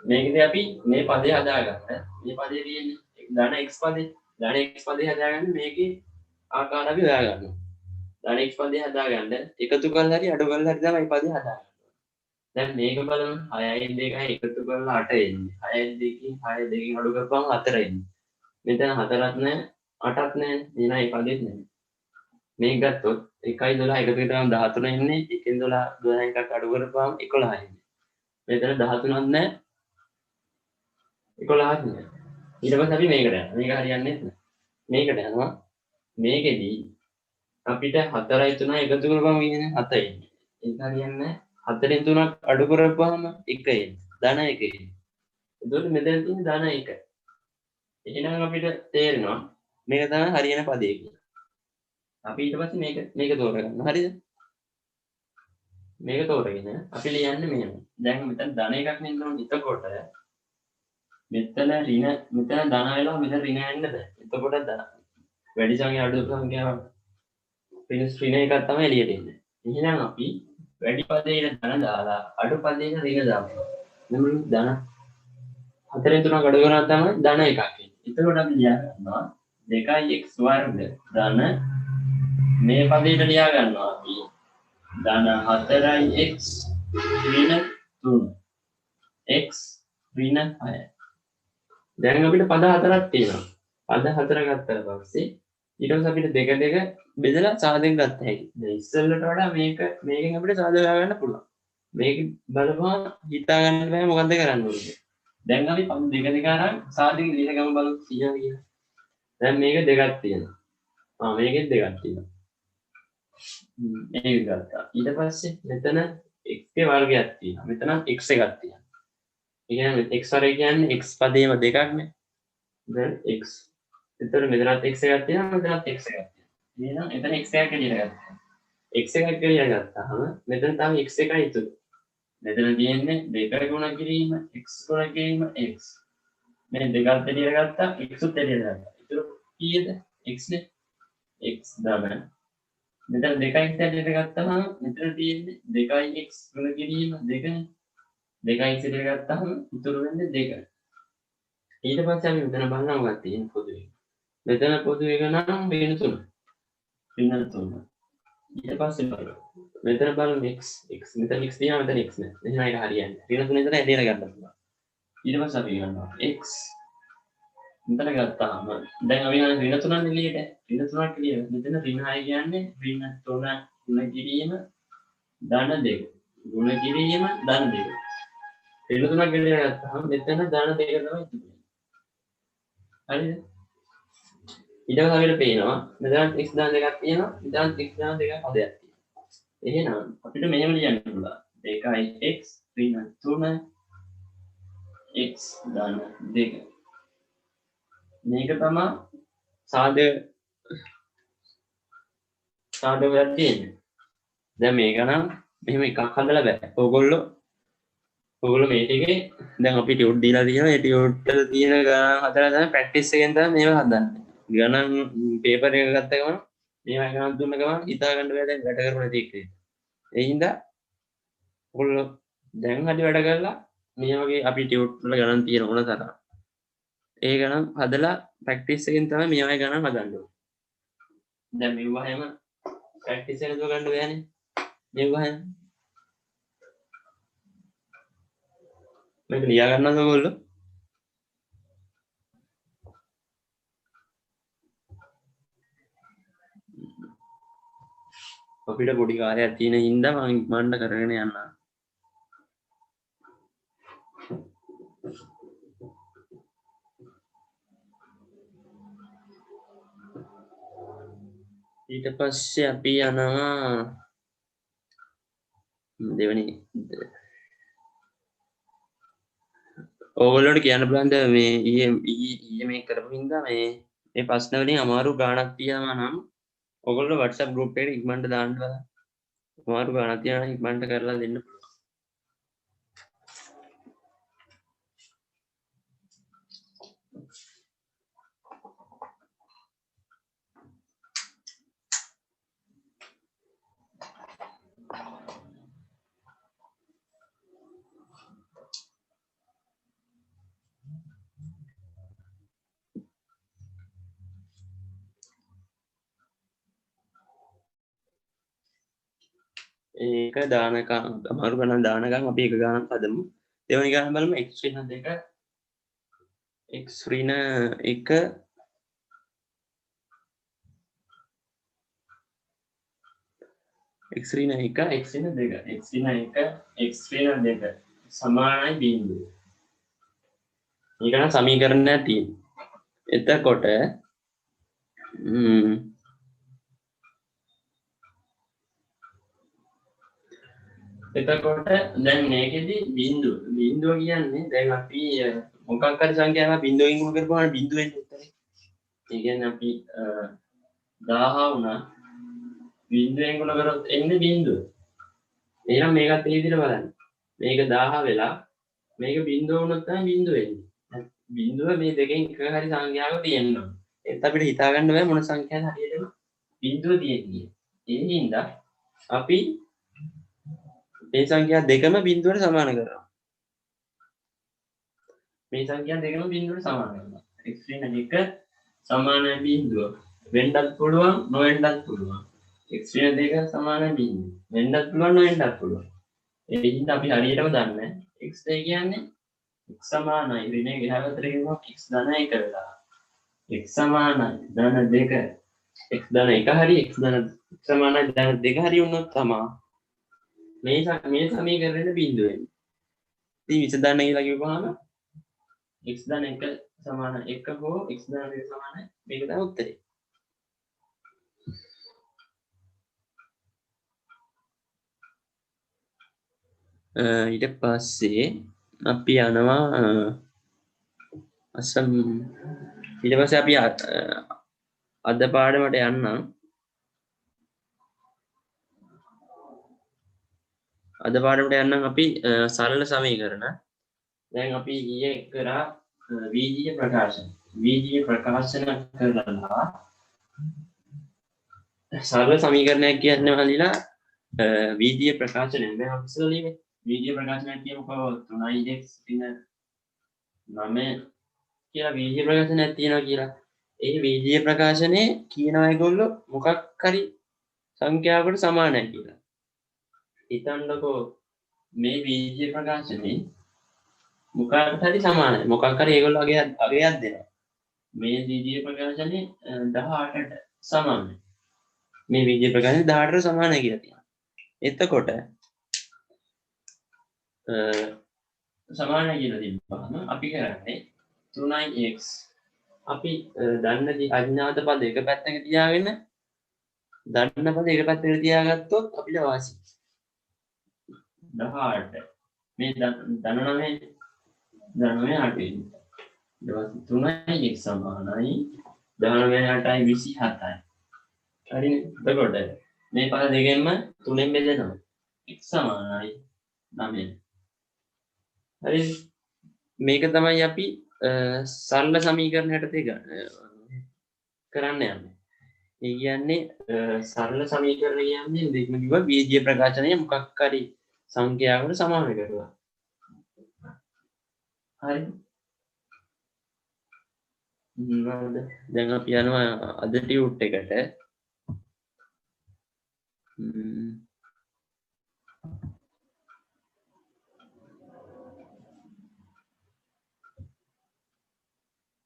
[SPEAKER 1] මේකදී අපි මේ පදේ හදාගත්තා. මේ පදේ තියෙන්නේ ධන x පදේ. ධන x පදේ හදාගන්න මේකේ ආකාර අපි හොයා ගන්නවා. ධන x පදේ හදාගන්න එකතු කරලා හරි අඩු කරලා හරි තමයි පදේ හදාගන්න. දැන් මේක බලමු 6යි 2යි එකතු කරලා 8 එන්නේ. 6යි 2කින් 6 2කින් අඩු කරපුවම 4 එන්නේ. මෙතන 4ක් නැහැ 8ක් නැහැ. එහෙනම් මේ පදෙත් නැහැ. මේක ගත්තොත් 1යි 12 එකතු කරාම 13 එන්නේ. 1කින් 12 12 එකක් අඩු කරපුවම 11 එන්නේ. මෙතන 13ක් නැහැ 11ක් නැහැ. ඊට පස්සේ අපි මේකට යනවා. මේක හරියන්නේ නැහැ. මේකට යනවා. මේකෙදි අපිට 4යි 3යි එකතු කරපුවම ඉන්නේ 7 එන්නේ. ඒක හරියන්නේ නැහැ. 4න් 3ක් අඩු කරපුවම 1 එන්නේ. ධන 1 එන්නේ. එතකොට මෙතන තියෙන ධන 1. එහෙනම් අපිට තේරෙනවා මේක තමයි හරියන පදේ කියලා. අපි ඊට පස්සේ මේක තෝරගන්න. හරිද? මේක තෝරගෙන අපි ලියන්නේ මෙහෙම. දැන් මෙතන ධන එකක් නෙන්න ඕනේ. එතකොට මෙතන ඍණ මෙතන ධන වෙලා මෙතන ඍණ යන්න බෑ. එතකොට ධන වැඩි සංඛ්‍යාව අඩු සංඛ්‍යාව ඍණ එකක් තමයි එළියට එන්නේ. එහෙනම් අපි වැඩි පදේට ධන දාලා අඩු පදේට ඍණ දාමු. මෙන්න ධන 4න් 3ක් අඩු කරනවා තමයි ධන එකක් එන්නේ. එතකොට අපි ලියා ගන්නවා 2x වර්ග ධන මේ පදේට ලියා ගන්නවා අපි ධන 4x ඍණ 3 x ඍණ 6. දැන් අපිට පද 4ක් තියෙනවා. පද 4 ගත්තා පස්සේ ඊට පස්සේ අපිට දෙක දෙක බෙදලා සාධක ගන්න හැකියි. දැන් ඉස්සෙල්ලට වඩා මේකෙන් අපිට සාධක ගන්න පුළුවන්. මේක බලපුවම හිතා ගන්න බෑ මොකද්ද කරන්න ඕනේ. දැන් අපි පද දෙක දෙක අරන් සාධක ලියලා ගමු බලමු 100 කියලා. දැන් මේක දෙකක් තියෙනවා. මේකෙත් දෙකක් තියෙනවා. මේක ගත්තා. ඊට පස්සේ මෙතන x ගේ වර්ගයක් තියෙනවා. මෙතන x එකක් තියෙනවා. ඒ කියන්නේ x වර්ගය කියන්නේ x පදේම දෙකක් නේ. දැන් x. එතකොට මෙතනත් x එකක් තියෙනවා මෙතනත් x එකක් තියෙනවා. එහෙනම් එතන x එකක් කියලා ගත්තා. x එකක් කියලා ගත්තාම මෙතන තව x එකයි ඉතුරු. මෙතන තියෙන්නේ 2 ගුණ කිරීම x ගුණ කිරීම x. මේ දෙකත් එළියට ගත්තා x උත් එළියට ගත්තා. ඉතුරු කීයද? x නේ. x ධන. මෙතන 2x එළියට ගත්තාම මෙතන තියෙන්නේ 2x ගුණ කිරීම 2නේ. 2x එළියට ගත්තාම ඉතුරු වෙන්නේ 2. ඊට පස්සේ අපි මෙතන බලනවා මොකක්ද තියෙන්නේ පොදුවේ. මෙතන පොදු එක නම් ඍණ 3. ඍණ 3. ඊට පස්සේ බලමු. මෙතන බලමු x මෙතන x තියෙනවා මෙතන x නෑ. එහෙනම් ඒක හරියන්නේ. ඍණ 3 ඉතන එළියට ගන්න පුළුවන්. ඊට පස්සේ අපි ගන්නවා x මෙතන ගත්තාම දැන් අපි ගන්න ඍණ 3 එළියට. ඍණ 3ක් එළියට. මෙතන ඍණ 6 කියන්නේ ඍණ 3 ගුණ කිරීම ධන 2. ගුණ කිරීම ධන 2. ඍණ 3ක් එළියට ගත්තාම මෙතන ධන 2 තමයි ඉතුරු. හරිද? ඊට පස්සේ අපිට පේනවා මෙතන x දාන දෙකක් තියෙනවා මෙතන x දාන දෙකක් හදයක් තියෙනවා. එහෙනම් අපිට මෙහෙම ලියන්න පුළුවන් 2x ඍණ 3 x දාන 2. මේක තමයි සාධකයක් තියෙන්නේ. දැන් මේක නම් මෙහෙම එකක් හදලා බෑ. ඕගොල්ලෝ මේ ටිකේ දැන් අපි ටියුට් දීලා තියෙනවා. ඒ ටියුට් වල තියෙන ගණන් හදලා තමයි ප්‍රැක්ටිස් එකෙන් තමයි මේව හදන්නේ. ගණන් පේපර් එක ගත්ත ගමන් මේවා ගණන් දුන්න ගමන් හිතා ගන්න බෑ දැන් වැඩ කරන දේ කියලා. ඒ හින්දා ඔයගොල්ලෝ දැන් හරි වැඩ කරලා මේ වගේ අපි ටියුට් වල ගණන් තියෙන ඕන තරම්. ඒ ගණන් හදලා ප්‍රැක්ටිස් එකෙන් තමයි මේ වගේ ගණන් හදන්න ඕනේ. දැන් මේවා හැම ප්‍රැක්ටිස් එකෙන් ගන්න බෑනේ. මේවා හැම මේක ලියා ගන්නවද ඔයගොල්ලෝ? අපිට පොඩි කාර්යයක් තියෙන හින්දා මම ඉක්මනට කරගෙන යන්න. ඊට පස්සේ අපි යනවා දෙවෙනි ඕගොල්ලෝට කියන්න පුළුවන්ද මේ ඊයේ මේ කරපු හින්දා මේ ප්‍රශ්න වලින් අමාරු ගාණක් තියනවා නම් ඔයගොල්ලෝ WhatsApp group එකට ඉක්මනට දාන්න බලන්න. අමාරු ගාණක් තියනවා නම් ඉක්මනට කරලා දෙන්න. ඒක දානකම් අමාරු ගණන් දානකම් අපි එක ගණන් හදමු. දෙවෙනි ගණන් බලමු x ඍණ 2 x ඍණ 1 x ඍණ 1 x ඍණ 2 x ඍණ 1 x ඍණ 2 සමානයි බිංදුව. මේක නම් සමීකරණයක් තියෙනවා. එතකොට එතකොට දැන් මේකෙදි බිංදුව කියන්නේ දැන් අපි මොකක් හරි සංඛ්‍යාවක් බිංදුවෙන් ගුණ කරපුවාම බිංදුව එන්නේ උත්තරේ. ඒ කියන්නේ අපි 1000 වුණා බිංදුවෙන් ගුණ කරොත් එන්නේ බිංදුව. එහෙනම් මේකත් ඒ විදිහට බලන්න. මේක 1000 වෙලා මේක බිංදුව වුණොත් තමයි බිංදුව එන්නේ. බිංදුව මේ දෙකෙන් එක හරි සංඛ්‍යාවක තියෙනවා. ඒත් අපිට හිතා ගන්න බෑ මොන සංඛ්‍යාවද හරියටම බිංදුව තියෙන්නේ. ඒ හින්දා අපි මේ සංඛ්‍යා දෙකම බිංදුවට සමාන කරනවා. මේ සංඛ්‍යා දෙකම බිංදුවට සමාන කරනවා. x ඍණ 1 සමානයි බිංදුව. වෙන්නත් පුළුවන් නොවෙන්නත් පුළුවන්. x ඍණ 2 සමානයි බිංදුව. වෙන්නත් පුළුවන් නොවෙන්නත් පුළුවන්. ඒ හින්දා අපි හරියටම දන්නේ x කියන්නේ x සමානයි ඍණ 1 ගහකට කියනවා x ධන 1 වෙලා. x සමානයි ධන 2 x ධන 1 හරි x සමානයි ධන 2 හරි වුණොත් තමයි මේ සමීකරණය බිංදුව එන්නේ. ඉතින් විසඳන්න කියලා කිව්වහම x ධන 1 සමාන 1 හෝ x ධන 2 සමාන මේක තමයි උත්තරේ. ඊට පස්සේ අපි යනවා ඊට පස්සේ අපි අද පාඩමට යන්නම්. අද පාඩමට යන්නම් අපි සරල සමීකරණ. දැන් අපි ඊයේ කරා වීජීය ප්‍රකාශන. වීජීය ප්‍රකාශන කරලා සරල සමීකරණයක් කියන්නේ මහලිලා වීජීය ප්‍රකාශනය. දැන් අපි ඉස්සෙල්ලා ලියන්නේ වීජීය ප්‍රකාශනයක් කියමුකෝ 3x ඍණ 9 කියලා වීජීය ප්‍රකාශනයක් තියෙනවා කියලා. ඒ වීජීය ප්‍රකාශනයේ කියනවා ඒගොල්ලෝ මොකක් හරි සංඛ්‍යාවකට සමානයි කියලා. හිතන්නකෝ මේ වීජීය ප්‍රකාශනයේ මොකකට හරි සමානයි. මොකක් හරි ඒගොල්ලෝ අගයක් දෙනවා. මේ වීජීය ප්‍රකාශනයේ 18ට සමානයි. මේ වීජීය ප්‍රකාශනය 18ට සමානයි කියලා තියෙනවා. එතකොට සමානයි කියලා තිබ්බහම අපි කරන්නේ 3x අපි දන්න අඥාත පද එක පැත්තක තියාගෙන දන්න පද එක පැත්තකට තියාගත්තොත් අපිට වාසි 18 මේ ධන 9 8 3x සමානයි 19 8යි 27යි. හරිනේ. එතකොට මේ පද දෙකෙන්ම 3ෙන් බෙදෙනවා. x සමානයි 9. හරි. මේක තමයි අපි සරල සමීකරණ හැටතේ කරන්න යන්නේ. ඒ කියන්නේ සරල සමීකරණ කියන්නේ දෙකම කිව්වා බීජීය ප්‍රකාශනය මොකක් හරි සංඛ්‍යාවකට සමාන කරනවා. හරි. දැන් අපි යනවා අද ටියුට් එකට.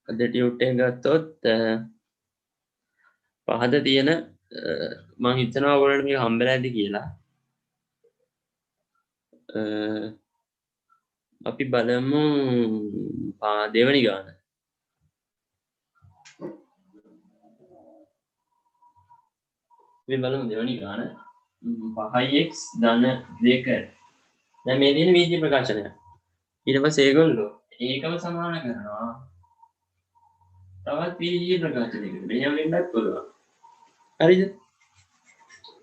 [SPEAKER 1] අද ටියුට් එක ගත්තොත් පහද තියෙන මම හිතනවා ඔයගොල්ලන්ට මේක හම්බෙලා ඇති කියලා. අපි බලමු දෙවෙනි ගාන. අපි බලමු දෙවෙනි ගාන 5x ධන 2. දැන් මේ තියෙන වීජීය ප්‍රකාශනය. ඊට පස්සේ ඒගොල්ලෝ ඒකම සමාන කරනවා තවත් වීජීය ප්‍රකාශනයකට. මෙහෙම වෙන්නත් පුළුවන්. හරිද?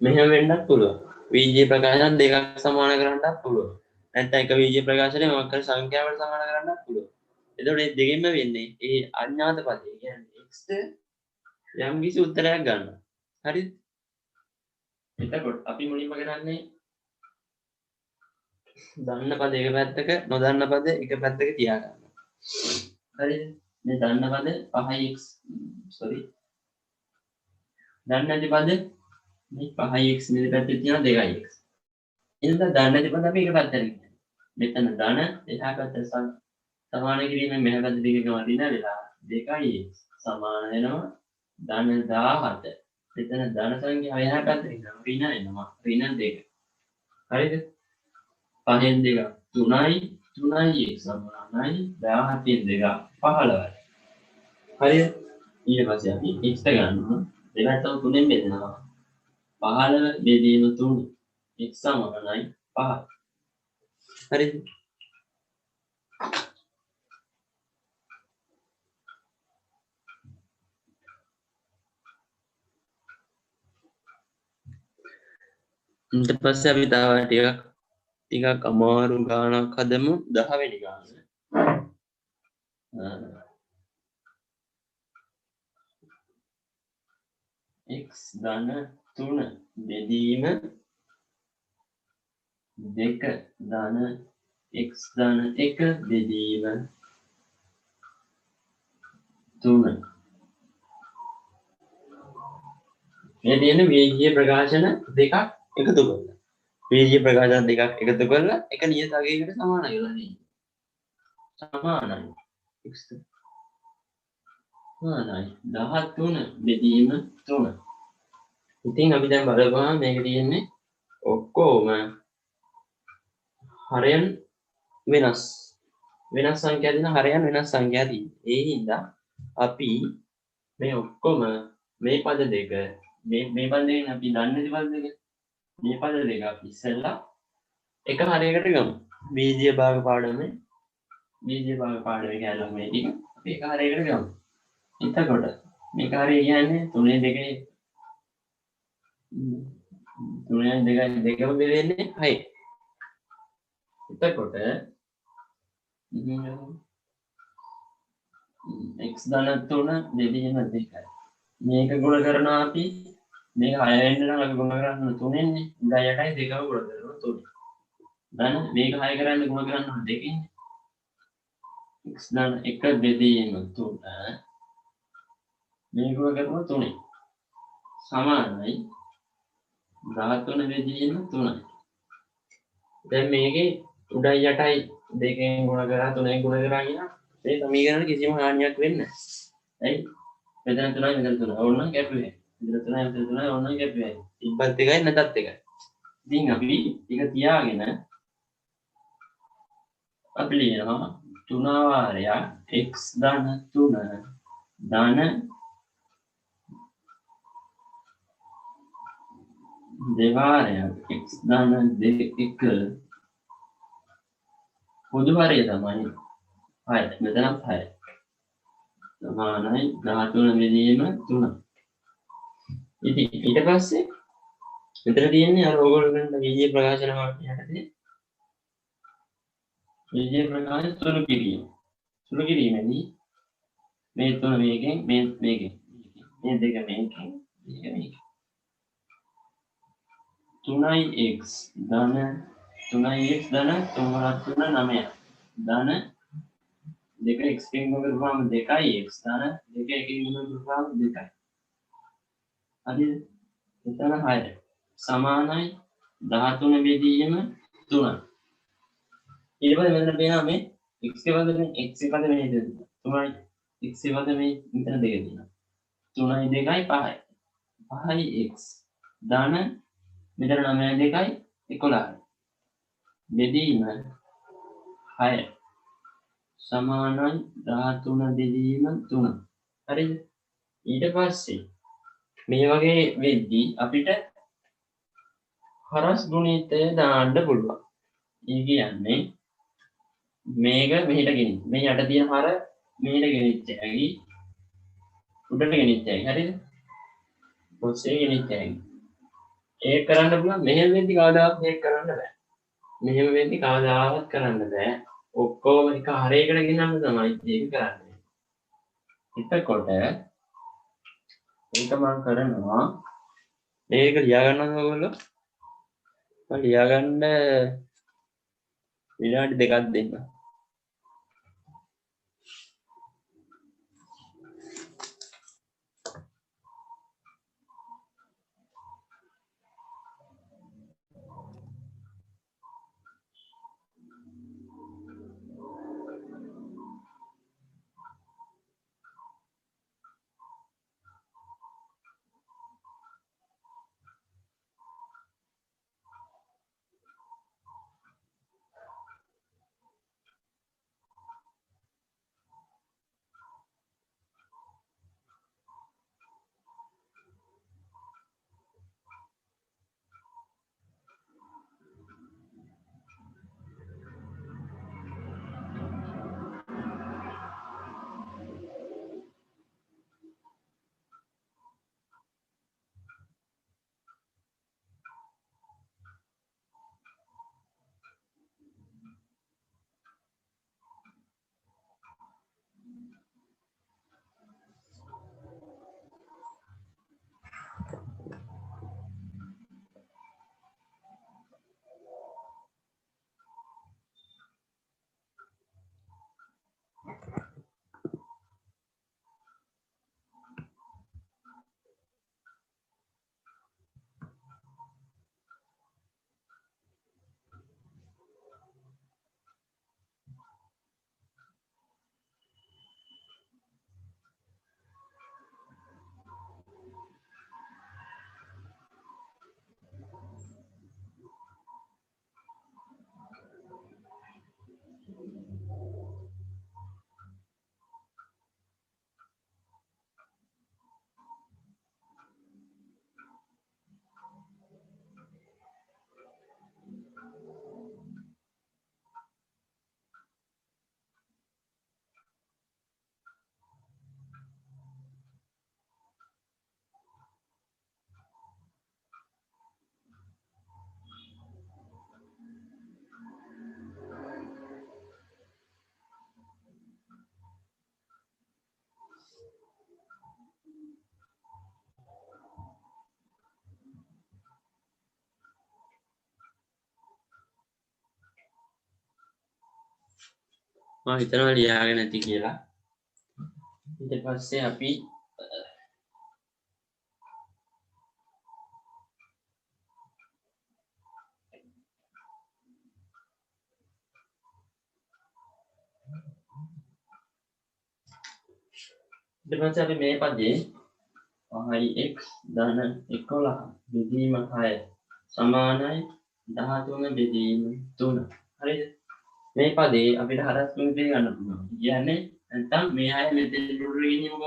[SPEAKER 1] මෙහෙම වෙන්නත් පුළුවන්. වීජීය ප්‍රකාශන දෙකක් සමාන කරන්නත් පුළුවන්. නැත්නම් එක වීජීය ප්‍රකාශනය මොකක් හරි සංඛ්‍යාවකට සමාන කරන්නත් පුළුවන්. එතකොට මේ දෙකෙන්ම වෙන්නේ ඒ අඥාත පදේ. කියන්නේ x යම් කිසි උත්තරයක් ගන්න. හරිද? එතකොට අපි මුලින්ම කරන්නේ දන්න පද එක පැත්තක නොදන්න පද එක පැත්තක තියාගන්න. හරිද? මේ දන්න පද 5x දන්නේ නැති පද මේ 5x මේ පැත්තේ තියෙන 2x ඉතින් දන්න තිබුණ අපි එක පැත්තට ගිහින්. මෙතන ධන එහා පැත්තට සමාන කිරීමෙන් මෙහා පැත්තට දිගටම වදින වෙලා 2යි සමාන වෙනවා ධන 17. මෙතන ධන සංඛ්‍යාව එහා පැත්තට ගිහින් ඍණ එනවා. ඍණ 2. හරිද? 5න් 2 3යි 3යි සමානයි 17න් 2 15යි. හරිද? ඊට පස්සේ අපි x ගන්නවා. දෙකටම 3ෙන් බෙදනවා. 15 බෙදීම 3 x සමානයි 5. හරිද? ඊට පස්සේ අපි තව ටිකක් අමාරු ගානක් හදමු 10 වෙනි ගාන. x ධන 3 බෙදීම 2 ධන x ධන 1 බෙදීම 3. මේ තියෙන වේගීය ප්‍රකාශන දෙකක් එකතු කරලා. වේගීය ප්‍රකාශන දෙකක් එකතු කරලා එක නියත අගයකට සමානයි කියලා තියෙනවා. සමානයි. x සමානයි 13 බෙදීම 3. ඉතින් අපි දැන් බලපුවාම මේක තියෙන්නේ ඔක්කොම හරයන් වෙනස් සංඛ්‍යා දින හරයන් වෙනස් සංඛ්‍යා දින. ඒ හින්දා අපි මේ ඔක්කොම මේ පද දෙක මේ පද දෙකෙන් අපි දන්නේ පද දෙක මේ පද දෙක අපි ඉස්සෙල්ලා එක හරයකට ගමු. බීජීය භාග පාඩමේ කැලම මේ ටික අපි එක හරයකට ගමු. එතකොට මේක හරය කියන්නේ 3 2 3 2 දෙකම බෙදෙන්නේ 6. එතකොට x ධන 3 බෙදීම 2යි. මේක ගුණ කරනවා අපි මේක 6 වෙන්න නම් අපි ගුණ කරන්න 3 න්නේ. 8යි දෙකම ගුණ කරනවා 3. ධන මේක 6 කරන්න ගුණ කරනවා 2කින්. x ධන 1 බෙදීම 3 මේක ගුණ කරනවා 3. සමානයි 13 බෙදීම 3යි. දැන් මේකේ උඩයි යටයි දෙකෙන් ගුණ කරා 3ෙන් ගුණ කරා කියන මේ සමීකරණ කිසිම හානියක් වෙන්නේ නැහැ. ඇයි? මෙතන 3යි මෙතන 3යි. ඕනනම් කැපුවේ. මෙතන 3යි මෙතන 3යි ඕනනම් කැපුවේ. ඉබ්බත් එකයි නැතත් එකයි. ඉතින් අපි ටික තියාගෙන අපි ලියනවා 3 වාරයක් x ධන 3 ධන දෙවාරයක් x ධන 1 පොදු හරය තමයි 6. මෙතනත් 6. සමානයි 13 බෙදීම 3. ඉතින් ඊට පස්සේ මෙතන තියෙන්නේ අර ඕගොල්ලන්ට වීජීය ප්‍රකාශන වාක්‍යයකදී වීජීය ප්‍රකාශන සුළු කිරීමේදී මේ තුන මේකෙන් මේකෙන් මේ දෙක මේකෙන් මේක 3x ධන 3x ධන 3 9 ධන දෙක x කින් ගුණ කරපුවාම 2x ධන දෙක එකකින් ගුණ කරපුවාම 2යි. හරිද? එතන 6 සමානයි 13 බෙදීම 3. ඊට පස්සේ මෙතන පේනවා මේ x පද මේ 3යි x පද මේ මෙතන දෙක තියෙනවා. 3යි 2යි 5යි. 5යි x ධන මෙතන 9යි 2යි 11යි. බෙදීම 6 සමානයි 13 බෙදීම 3. හරිද? ඊට පස්සේ මේ වගේ වෙද්දී අපිට හරස් ගුණිතය දාන්න පුළුවන්. ඒ කියන්නේ මේක මෙහෙට ගෙනින්න. මේ යට තියෙන හර මෙහෙට ගෙනිච්ච හැකි උඩට ගෙනිච්ච හැකි. හරිද? ඔස්සේ ගෙනිච්ච හැකි. ඒක කරන්න පුළුවන්. මෙහෙම වෙද්දි කවදාවත් මේක කරන්න බෑ. මෙහෙම වෙද්දි කවදාවත් කරන්න බෑ. ඔක්කොම එක හරයකට ගෙනන්න තමයි ඒක කරන්නේ. එතකොට ඒක මම කරනවා මේක ලියා ගන්නවා ඔයගොල්ලෝ. මම ලියා ගන්න විනාඩි 2ක් දෙන්න. මම හිතනවා ලියාගෙන නැති කියලා. ඊට පස්සේ අපි ඊට පස්සේ අපි මේ පදේ x ධන 11 බෙදීම 6 සමානයි 13 බෙදීම 3. හරිද? මේ පදේ අපිට හරස් තුනකින් ගන්න පුළුවන්. කියන්නේ නැත්තම් මේ 6 මෙතෙන් දුර ගෙනියමු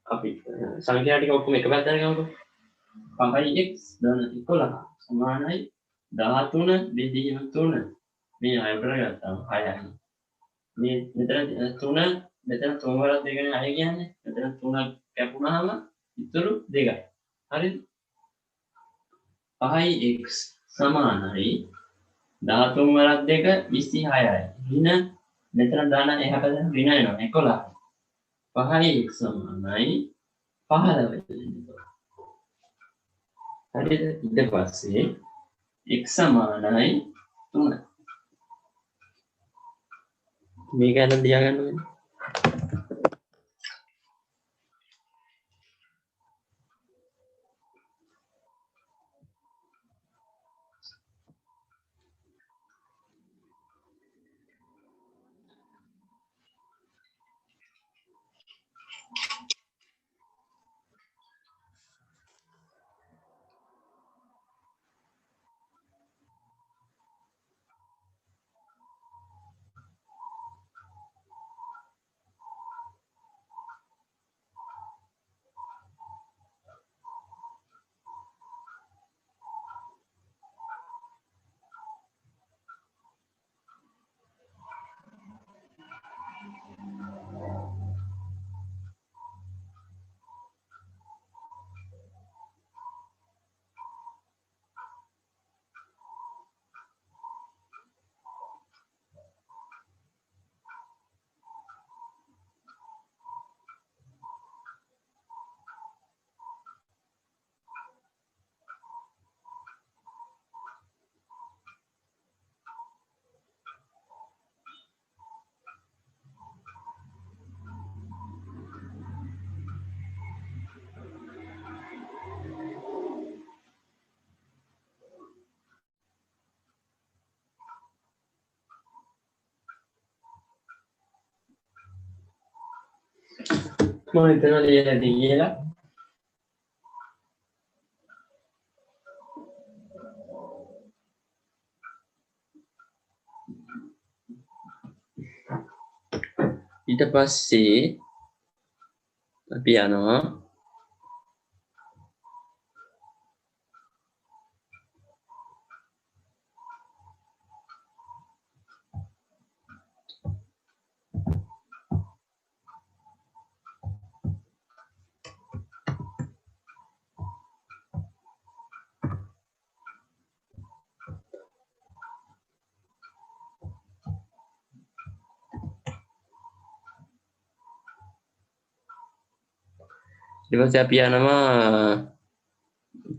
[SPEAKER 1] අපි සංඛ්‍යා ටික ඔක්කොම එක පැත්තට ගමුකෝ. 5x ධන 11 සමානයි 13 බෙදීම 3. මේ 6 උඩට ගත්තාම 6යි. මේ මෙතන 3 මෙතන 3 වරක් දෙකනේ 6 කියන්නේ. මෙතන 3 කැපුණාම ඉතුරු 2යි. හරිද? 5x සමානයි 13 වරක් 2 26යි. ඍණ මෙතන දාන එහා පැත්තට ඍණ එනවා 11. 5x සමානයි 15 වෙනවා. හරිද? ඊට පස්සේ x සමානයි 3. මේක ගැන ලියා ගන්න ඕනේ. මම හිතනවා ලියලා ඇති කියලා. ඊට පස්සේ අපි යනවා ඊට පස්සේ අපි යනවා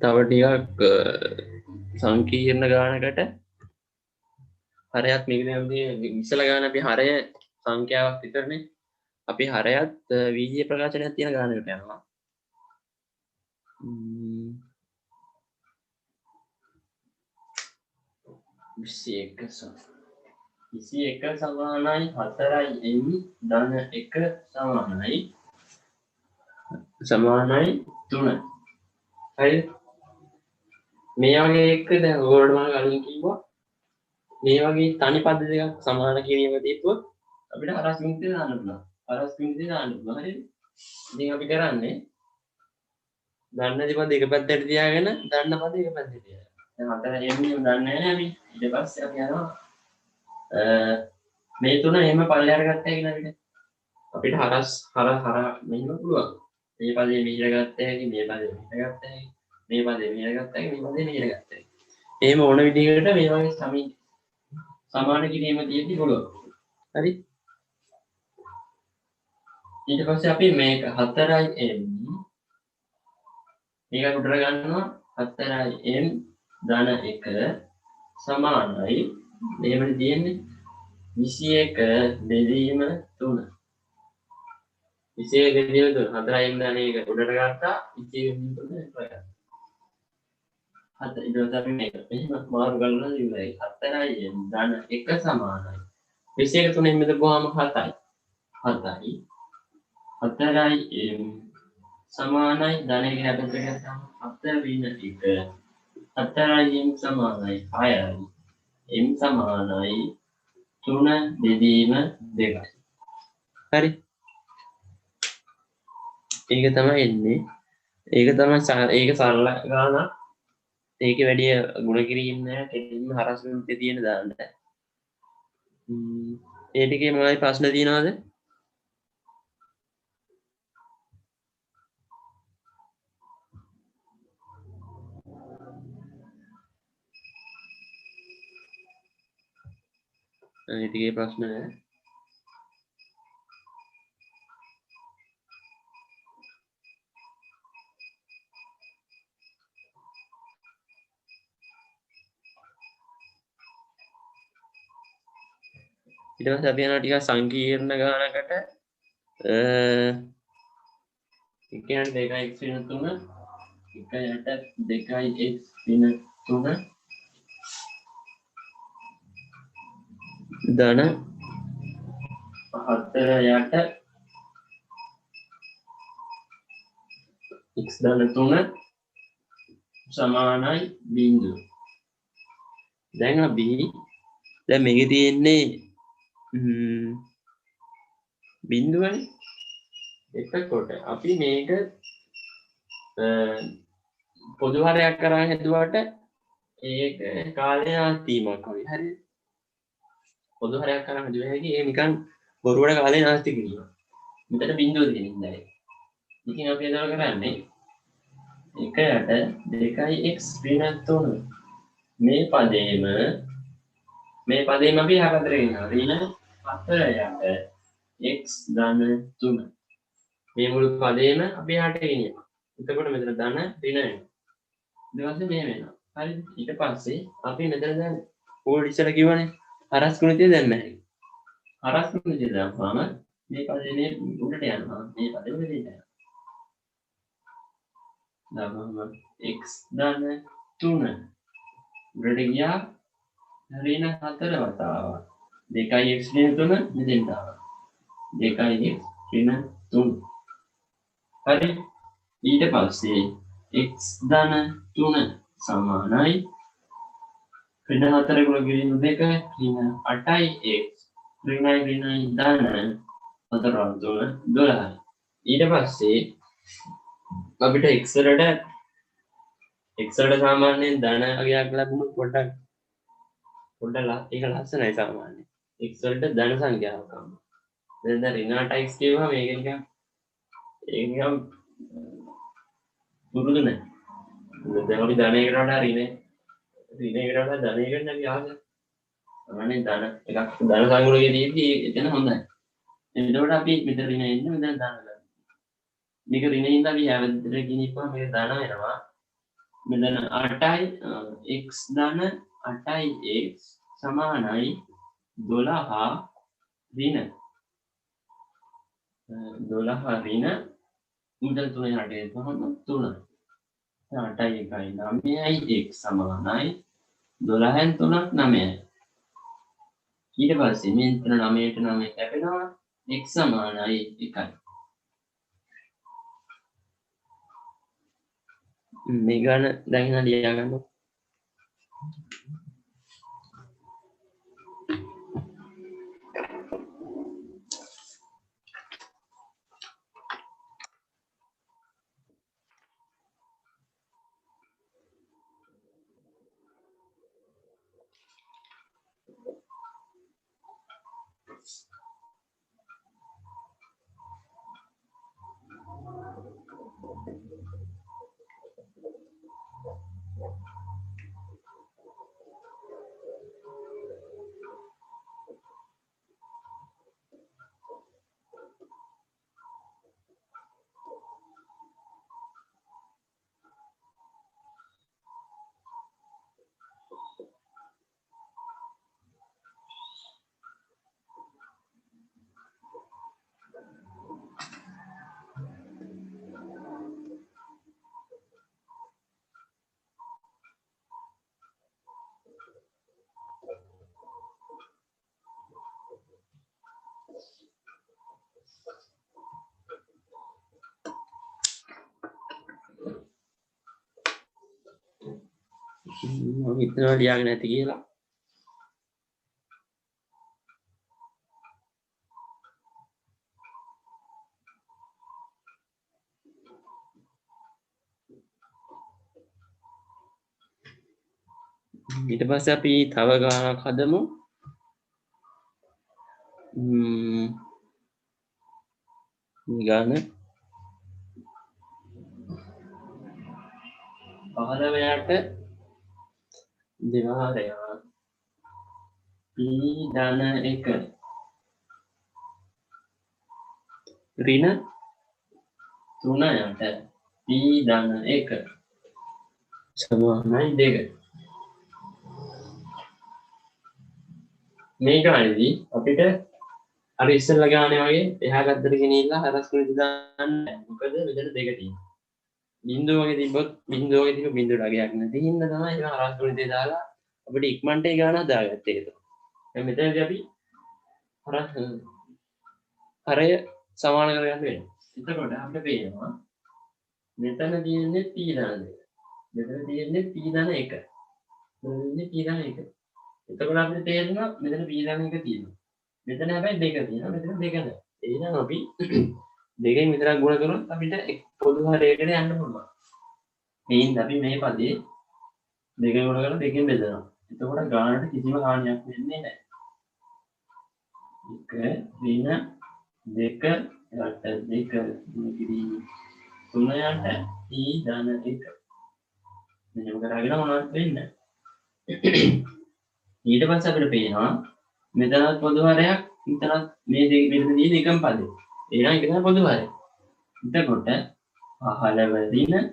[SPEAKER 1] තව ටිකක් සංකීර්ණ ගානකට. හරයත් මේක දැන් ඉස්සලා ගාන අපි හරය සංඛ්‍යාවක් විතරනේ. අපි හරයත් වීජීය ප්‍රකාශනයක් තියෙන ගානකට යනවා. 21 සමානයි 4යි m ධන 1 සමානයි 3. හරිද? මේ වගේ එක දැන් ඔයගොල්ලෝ මම කලින් කිව්වා මේ වගේ තනි පද දෙකක් සමාන කිරීම දීපුවොත් අපිට හරස් මිනිත්තු දාන්න පුළුවන්. හරස් මිනිත්තු දාන්න පුළුවන්. හරිද? ඉතින් අපි කරන්නේ දන්න පද එක පැත්තට තියාගෙන දන්න පද එක පැත්තට තියාගෙන. දැන් 4 m දන්නේ නැහැ අපි. ඊට පස්සේ අපි යනවා මේ තුන එහෙම පල්ලෙහාට ගත්තා කියන අපිට හරස් මෙහෙම පුළුවන්. මේ පදේ මෙහෙර ගත්තා හැකි, මේ පදේ මෙහෙර ගත්තා හැකි, මේ පදේ මෙහෙර ගත්තා හැකි, මේ පදේ මෙහෙර ගත්තා හැකි. එහෙම ඕන විදිහකට මේ වගේ සමාන කිරීම තියෙද්දි පුළුවන්. හරි? ඊට පස්සේ අපි මේක 4m මේක උඩට ගන්නවා 4m ධන 1 සමානයි මෙහෙමද තියෙන්නේ 21 බෙදීම 3. 21 බෙදීම 3. 4යින් දාන එක උඩට ගත්තා. 21 බෙදීම 3 කරගත්තා. හත ඊට පස්සේ අපි මේක මෙහෙම මාරු කරලා ඉවරයි. 4යි දාන 1 සමානයි. 21 3ෙන් බෙදපුවාම 7යි. 7යි. 4යි සමානයි දාන එක හැබැයි ගත්තාම 7 වෙන එක. 4යි m සමානයි 6යි. m සමානයි 3 බෙදීම 2යි. හරි. ඒක තමයි එන්නේ. ඒක තමයි ඒක සරල ගානක්. ඒකේ වැඩි ගුණ කිරීම නෑ. කෙලින්ම හරස් ගුණිතේ තියෙන දාන්න. ඒ ටිකේ මොනවයි ප්‍රශ්න තියෙනවද? ඒ ටිකේ ප්‍රශ්න නෑ. ඊට පස්සේ අපි යනවා ටිකක් සංකීර්ණ ගානකට. ඒ කියන්නේ 2x වෙන 3 1යට 2x වෙන 3 ධන 4යට x ධන 3 සමානයි බිංදුව. දැන් අපි දැන් මේකේ තියෙන්නේ බිංදුවනේ. එතකොට අපි මේක පොදු හරයක් කරන් හැදුවට ඒක කාලේ නාස්තිමක් වගේ. හරිද? පොදු හරයක් කරන් හැදුවා හැකි ඒ නිකන් බොරුවට කාලේ නාස්ති කිරීම. මෙතන බිංදුව තියෙන ඉඳලා. ඉතින් අපි එදා කරන්නේ 1යට 2x වෙන 3 මේ පදේම අපි හතරේ ඉන්නවා. ඍණ 4යට x ධන 3 මේ මුළු පදේම අපි හට ගෙනියනවා. එතකොට මෙතන ධන ඍණ වෙනවා. ඊට පස්සේ මේ වෙනවා. හරිද? ඊට පස්සේ අපි මෙතන දැන් ඕල් ඉස්සර කිව්වනේ හරස් ගුණිතය දැන් නැහැ. හරස් ගුණිතය දාපුවාම මේ පදේ මේ උඩට යනවා. මේ පදේ උඩට යනවා. දාපුවාම x ධන 3 උඩට ගියා ඍණ 4 වතාවක්. 2x ඍණ 3 මෙතෙන්ට ආවා. 2x ඍණ 3 හරි. ඊට පස්සේ x ධන 3 සමානයි ඍණ 4 ගුණ කිරීම 2 ඍණ 8යි x ඍණයි ධන 4 3 12යි. ඊට පස්සේ අපිට x වලට සාමාන්‍යයෙන් ධන අගයක් ලැබුණොත් පොඩ්ඩක් ඒක ලස්සනයි සාමාන්‍යයෙන්. x වලට ධන සංඛ්‍යාවක් ගන්න. දැන් ඍණ 8x කියවම මේක නිකන් පුරුදු නැහැ. දැන් අපි ධනයකට වඩා ඍණයකට වඩා ධනයකට අපි ආගම. අනේ ධන එකක් ධන සංගුණකේ තියෙද්දි එතන හොඳයි. එතකොට අපි මෙතන ඍණ එන්නේ මෙතන ධන ගන්න. මේක ඍණින්ද අපි හැවතට ගෙනියපුවා මේක ධන වෙනවා. මෙතන 8යි x ධන 8යි x සමානයි 12 ඍණ 12 ඍණ මුදල් 3 හටේ කොහොමද 3 8යි 1යි 9යි x සමානයි 12න් 3ක් 9යි. ඊට පස්සේ මෙතන 9ට 9 කැපෙනවා x සමානයි 1යි. මේ ගාන දැන් ලියා ගන්න. මම හිතනවා ලියාගෙන නැති කියලා. ඊට පස්සේ අපි තව ගානක් හදමු. ගාන 15ට දෙවාරය p ධන 1 ඍණ 3ට p ධන 1 සමානයි 2. මේ ගානේදී අපිට අර ඉස්සෙල්ලා ගානේ වගේ එහා පැත්තට ගෙනියලා හරස් කුණිට දාන්න මොකද මෙතන දෙක තියෙනවා. බිංදුව වගේ තිබ්බොත් බිංදුව වගේ තිබ්බ බිංදුවට අගයක් නැති හින්දා තමයි ඒක හරස් කුණිට දාලා අපිට ඉක්මනට ඒ ගාන හදාගත්තේ ඒක. දැන් මෙතනදී අපි හරය සමාන කරගන්න වෙනවා. එතකොට අපිට පේනවා මෙතන තියෙන්නේ p ධන 2. මෙතන තියෙන්නේ p ධන 1. මෙතන තියෙන්නේ p ධන 1. එතකොට අපිට තේරෙනවා මෙතන p ධන 1 තියෙනවා. මෙතන හැබැයි 2 තියෙනවා. මෙතන 2 නැහැ. එහෙනම් අපි දෙකෙන් විතරක් ගුණ කරොත් අපිට පොදු හරයකට යන්න පුළුවන්. මේින් අපි මේ පදේ දෙකෙන් ගුණ කරලා දෙකෙන් බෙදනවා. එතකොට ගානට කිසිම හානියක් වෙන්නේ නැහැ. 1 ඍණ 2 යට 2 කිරි 3යට p ධන 1. මෙන්න කරගෙන මොනවද වෙන්නේ? ඊට පස්සේ අපිට පේනවා මෙතනත් පොදු හරයක් මෙතනත් මේ දෙක මෙතනදී දෙකම පදේ. එහෙනම් ඒක තමයි පොදු හරය. එතකොට 15 ඍණ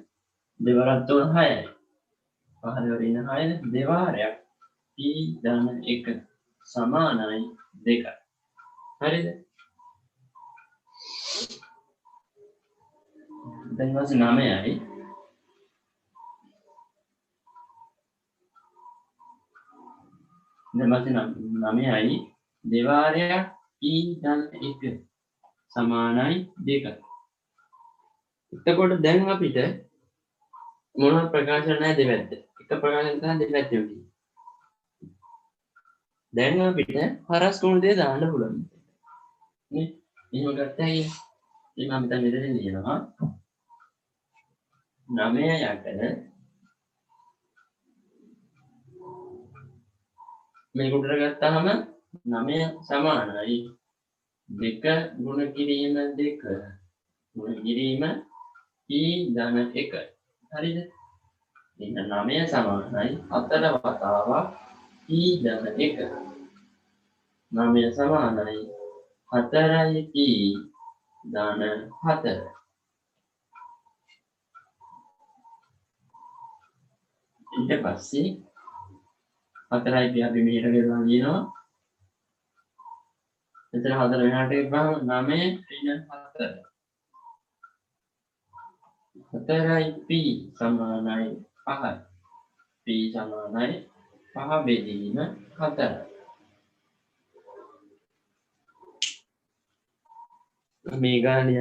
[SPEAKER 1] දෙවරක් 3 6යි. 15 ඍණ 6 දෙවාරයක් p ධන 1 සමානයි 2. හරිද? දැන් වාසේ 9යි. දැන් වාසේ 9යි දෙවාරයක් p ධන 1 සමානයි 2. එතකොට දැන් අපිට මොනවද ප්‍රකාශන නැහැ දෙපැත්ත. එක ප්‍රකාශන තමයි දෙපැත්තෙම තියෙන්නේ. දැන් අපිට හරස් කුණු දෙක දාන්න පුළුවන්. නේ? එහෙම ගත්තා කියන්නේ ඉතින් මම දැන් මෙතන ලියනවා 9 යට මේක උඩට ගත්තාම 9 සමානයි 2 ගුණ කිරීම 2 ගුණ කිරීම p ධන 1. හරිද? එහෙනම් 9 සමානයි 4 වතාවක් p ධන 1. 9 සමානයි 4යි p ධන 4. ඊට පස්සේ 4යි p අපි මෙහෙට ගෙනලා ලියනවා. එතන 4 වෙනාට ගිහම 9 ඍණ 4. 4යි p සමානයි 5යි. p සමානයි 5 බෙදීම 4. මේ ගානිය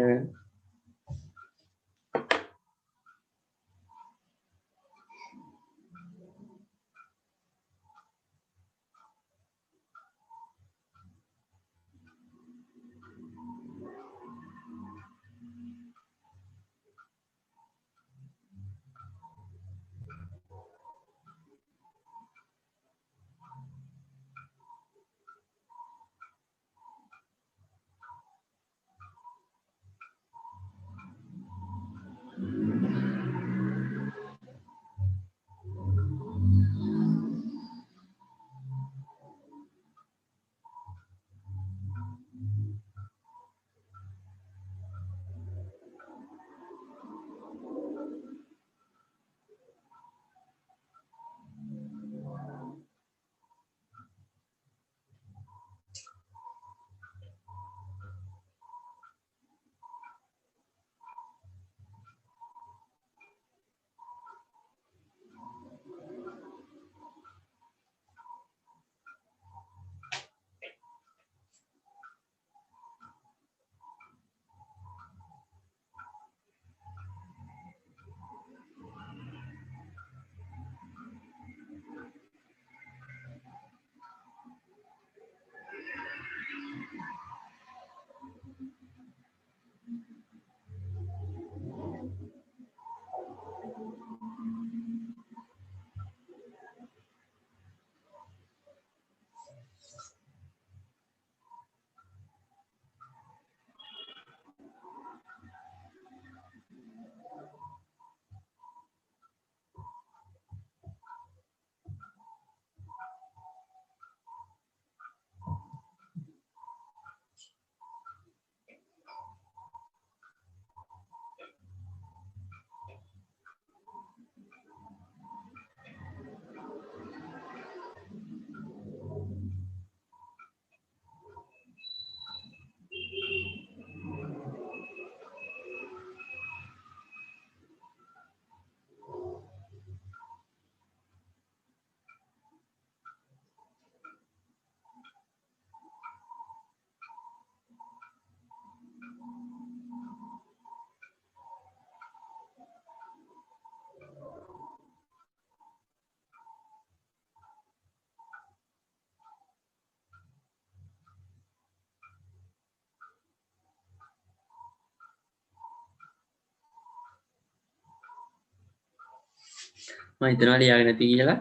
[SPEAKER 1] මම හිතනවා ලියාගෙන නැති කියලා.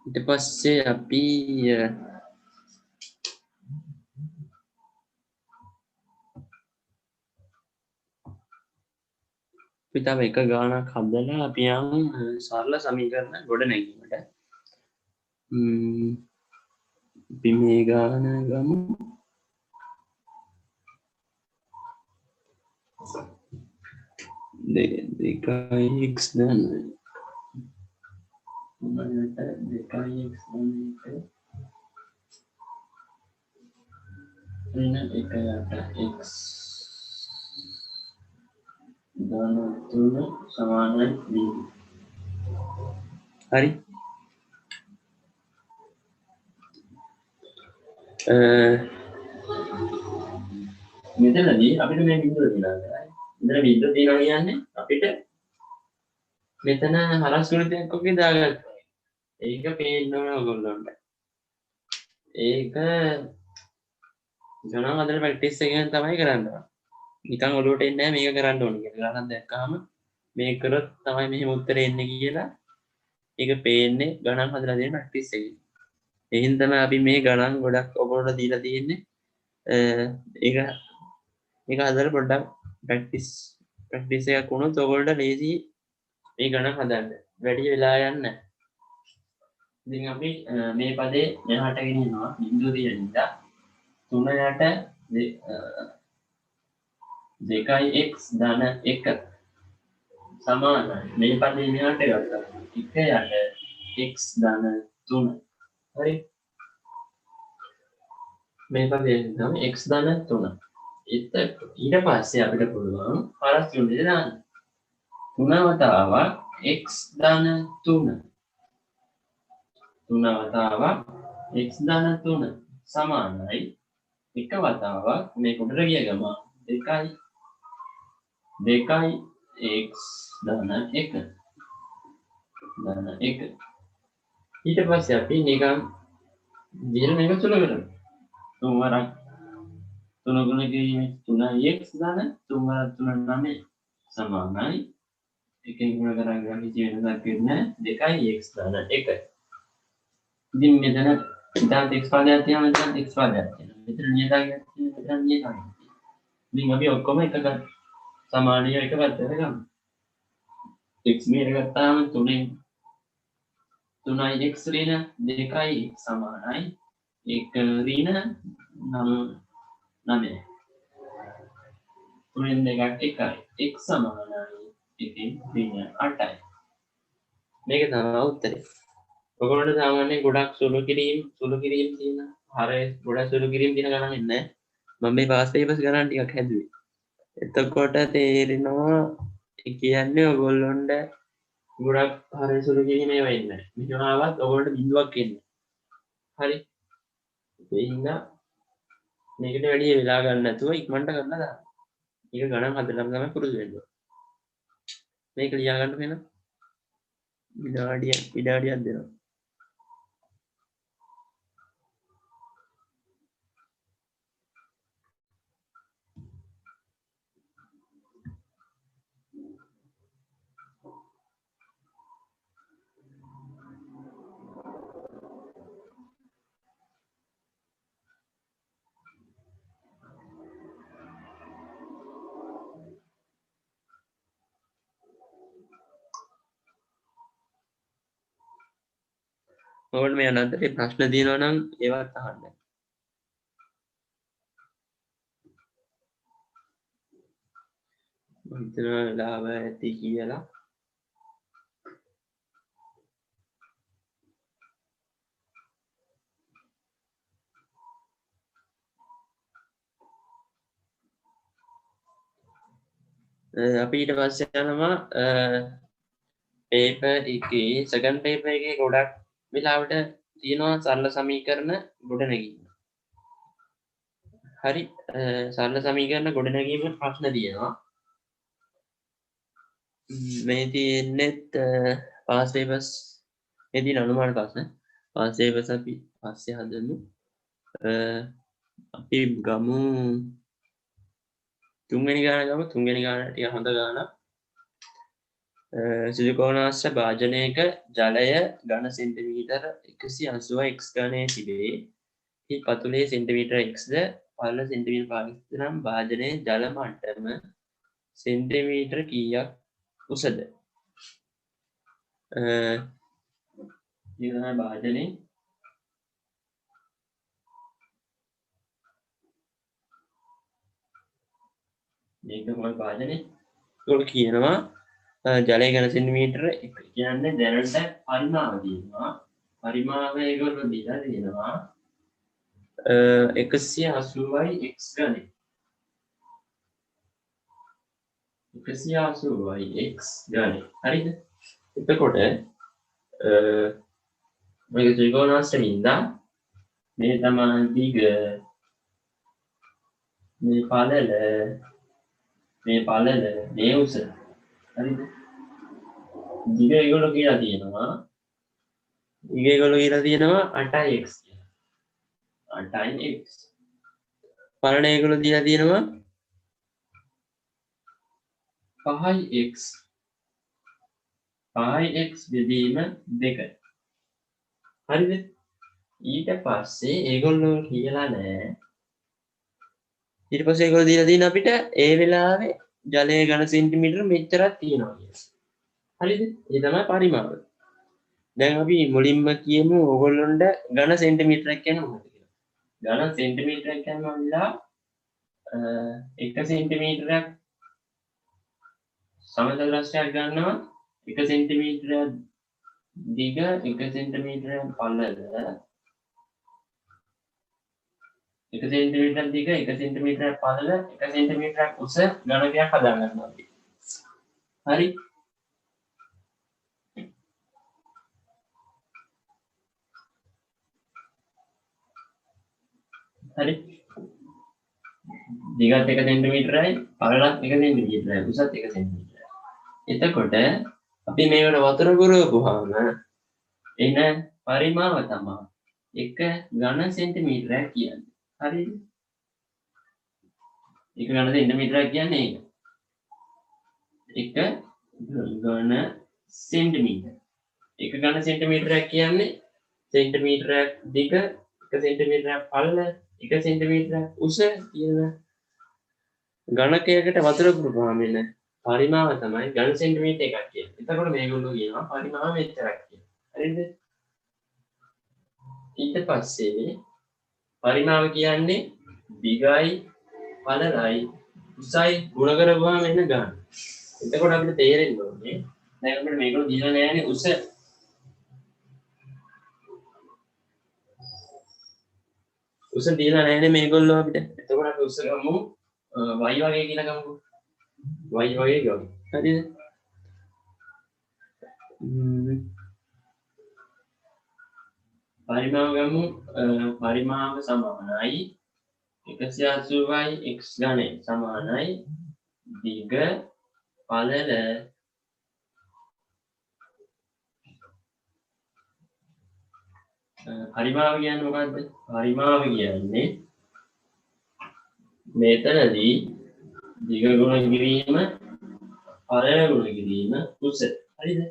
[SPEAKER 1] ඊට පස්සේ අපි තව එක ගානක් හදලා අපි යමු සරල සමීකරණ ගොඩ නැගීමට. අපි මේ ගාන ගමු. දෙකයි x දාන්න. මොනකට දෙකයි x දාන්න එක. එන්න එකකට x දාන 3 සමානයි b. හරි. මෙතනදී අපිට මේ බිඳුව තියෙනවා. මෙතන බිඳුව තියෙනවා කියන්නේ අපිට මෙතන හරස් ගුණිතයක් ඔකේ දාගන්න. ඒක පේන්න ඕන ඔයගොල්ලන්ට. ඒක ගණන් හදලා ප්‍රැක්ටිස් එකෙන් තමයි කරන්න ඕන. නිකන් ඔලුවට එන්නේ නැහැ මේක කරන්න ඕන කියලා. ගණන් දැක්කම මේක කරොත් තමයි මෙහෙම උත්තරේ එන්නේ කියලා. ඒක පේන්නේ ගණන් හදලා දෙන ප්‍රැක්ටිස් එකෙන්. එහෙනම් තමයි අපි මේ ගණන් ගොඩක් ඔයගොල්ලන්ට දීලා තියෙන්නේ. ඒක හදලා පොඩ්ඩක් ප්‍රැක්ටිස් එකක් වුණොත් ඔයගොල්ලන්ට ලේසි මේ ගණන් හදන්න. වැඩි වෙලා යන්නේ නැහැ. ඉතින් අපි මේ පදේ මෙහාට ගෙනියනවා බිංදුව තියෙන නිසා 3ට 2x ධන 1 සමානයි. මේ පදේ මෙහාට ගත්තා. 1යට x ධන 3. හරි. මේ පදේ තමයි x ධන 3. ඊට පස්සේ අපිට පුළුවන් හරස් ගුණය දාන්න. 3 වතාවක් x ධන 3. 3 වතාවක් x ධන 3 සමානයි. එක වතාවක් මේක උඩට ගිය ගම 2යි x ධන 1 ධන 1. ඊට පස්සේ අපි නිකන් දින මේක තුන කරමු. 3 වරක් 3 ගුණ කිරීමේ 3x ධන 3 වරක් 3 9 සමානයි. එකෙන් ගුණ කරගෙන කිසි වෙනසක් වෙන්නේ නැහැ. 2x ධන 1. ඉතින් මෙතන ඉතාලි x පදයක් තියෙනවා මෙතන x පදයක් තියෙනවා. මෙතන නියතයක් තියෙනවා මෙතන නියතයක්. ඉතින් අපි ඔක්කොම එක සමානය එක පැත්තට ගමු. x මෙහෙට ගත්තාම 3යි x ඍණ 2යි සමානයි 1 ඍණ 9. 3න් 2ක් 1යි. x සමානයි 1 ඍණ 8යි. මේක තමයි උත්තරේ. ඔයගොල්ලන්ට සාමාන්‍යයෙන් ගොඩක් සුළු කිරීම තියෙන හරය ගොඩක් සුළු කිරීම තියෙන ගණන් එන්නේ නැහැ. මම මේ පාස් පේපර්ස් ගණන් ටිකක් හැදුවේ. එතකොට තේරෙනවා ඒ කියන්නේ ඔයගොල්ලොන්ට ගොඩක් හරය සුළු කිරීම ඒවා එන්නේ නැහැ. මෙහෙම ආවත් ඔයගොල්ලන්ට බිඳුවක් එන්නේ. හරි. ඒ හින්දා මේකට වැඩි වෙලා ගන්න නැතුව ඉක්මනට කරලා දාන්න. මේක ගණන් හදලම තමයි පුරුදු වෙන්න ඕනේ. මේක ලියා ගන්න වෙන විනාඩියක් දෙනවා. ඔයාලට මේ අනන්තරේ ප්‍රශ්න තියෙනවා නම් ඒවත් අහන්න. මම හිතනවා වෙලාව ඇති කියලා. අපි ඊට පස්සේ යනවා පේපර් එකේ සෙකන්ඩ් පේපර් එකේ ගොඩක් වෙලාවට තියෙනවා සරල සමීකරණ ගොඩනැගීම. හරි සරල සමීකරණ ගොඩනැගීමේ ප්‍රශ්න තියෙනවා. මේ තියෙන්නේත් පාස් පේපර්ස් මේ තියෙන අනුමාන ප්‍රශ්න. පාස් පේපර්ස් අපි පස්සේ හදමු. අපි ගමු තුන්වෙනි ගාන ගමු. තුන්වෙනි ගාන ටික හොඳ ගානක්. සිලිකෝනාශ්‍ර භාජනයක ජලය ඝන සෙන්ටිමීටර 180 x ගණයේ තිබේ. මේ පතුලේ සෙන්ටිමීටර x ද පළල සෙන්ටිමීටර 5 නම් භාජනයේ ජල මට්ටම සෙන්ටිමීටර කීයක් උසද? ඊළඟ භාජනයේ මේක මොන භාජනයේ? ඒගොල්ලෝ කියනවා ජලය ඝන සෙන්ටිමීටර 1 කියන්නේ දැනට පරිමාව තියෙනවා. පරිමාව ඒගොල්ලෝ දීලා තියෙනවා 180යි x ගණන්. 180යි x ගණන්. හරිද? එතකොට මේක ත්‍රිකෝණාශ්‍රමින්ද මේ තමයි දිග මේ පළල මේ උස. හරිද? දිග ඒගොල්ලෝ කියලා තියෙනවා. දිග ඒගොල්ලෝ කියලා තියෙනවා 8x කියලා. 8x. පළල ඒගොල්ලෝ දීලා තියෙනවා 5x. 5x බෙදීම 2. හරිද? ඊට පස්සේ ඒගොල්ලෝ කියලා නෑ. ඊට පස්සේ ඒගොල්ලෝ දීලා තියෙන අපිට ඒ වෙලාවේ ජලයේ ඝන සෙන්ටිමීටර මෙච්චරක් තියෙනවා කියලා. හරිද? ඒ තමයි පරිමාව. දැන් අපි මුලින්ම කියමු ඕගොල්ලොන්ට ඝන සෙන්ටිමීටරයක් කියන්නේ මොකක්ද කියලා. ඝන සෙන්ටිමීටරයක් කියනවා 1 සෙන්ටිමීටරයක් සමතලස්ත්‍රයක් ගන්නවා 1 සෙන්ටිමීටරයක් දිග 1 සෙන්ටිමීටරයක් පළල 1 සෙන්ටිමීටරයක් දිග 1 සෙන්ටිමීටරයක් පළල 1 සෙන්ටිමීටරයක් උස ඝනකයක් හදා ගන්නවා අපි. හරි? හරි? දිගත් 1 සෙන්ටිමීටරයි පළලත් 1 සෙන්ටිමීටරයි උසත් 1 සෙන්ටිමීටරයි. එතකොට අපි මේකට වතුර පුරවපුවාම එන පරිමාව තමයි 1 ඝන සෙන්ටිමීටරයක් කියන්නේ. හරිද? 1 ඝන සෙන්ටිමීටරයක් කියන්නේ ඒක. 1 ඝන සෙන්ටිමීටර. 1 ඝන සෙන්ටිමීටරයක් කියන්නේ සෙන්ටිමීටරයක් දිග 1 සෙන්ටිමීටරයක් පළල 1 සෙන්ටිමීටරයක් උස කියන ඝනකයකට වතුර පුරවපුවාම එන පරිමාව තමයි ඝන සෙන්ටිමීටර එකක් කියන්නේ. එතකොට මේගොල්ලෝ කියනවා පරිමාව මෙච්චරක් කියලා. හරිද? ඊට පස්සේ පරිමාව කියන්නේ දිගයි පළලයි උසයි ගුණ කරපුවාම එන ගාන. එතකොට අපිට තේරෙන්න ඕනේ දැන් අපිට මේගොල්ලෝ දීලා නැහැනේ උස දීලා නැහැනේ මේගොල්ලෝ අපිට. එතකොට අපි උස ගමු y වගේ කියලා ගමුකෝ. y වගේ ගමු. හරිද? පරිමාව ගමු. පරිමාව සමානයි 180යි x ගණය සමානයි දිග පළල පරිමාව කියන්නේ මොකද්ද? පරිමාව කියන්නේ මෙතනදී දිග ගුණ කිරීම පළල ගුණ කිරීම උස. හරිද?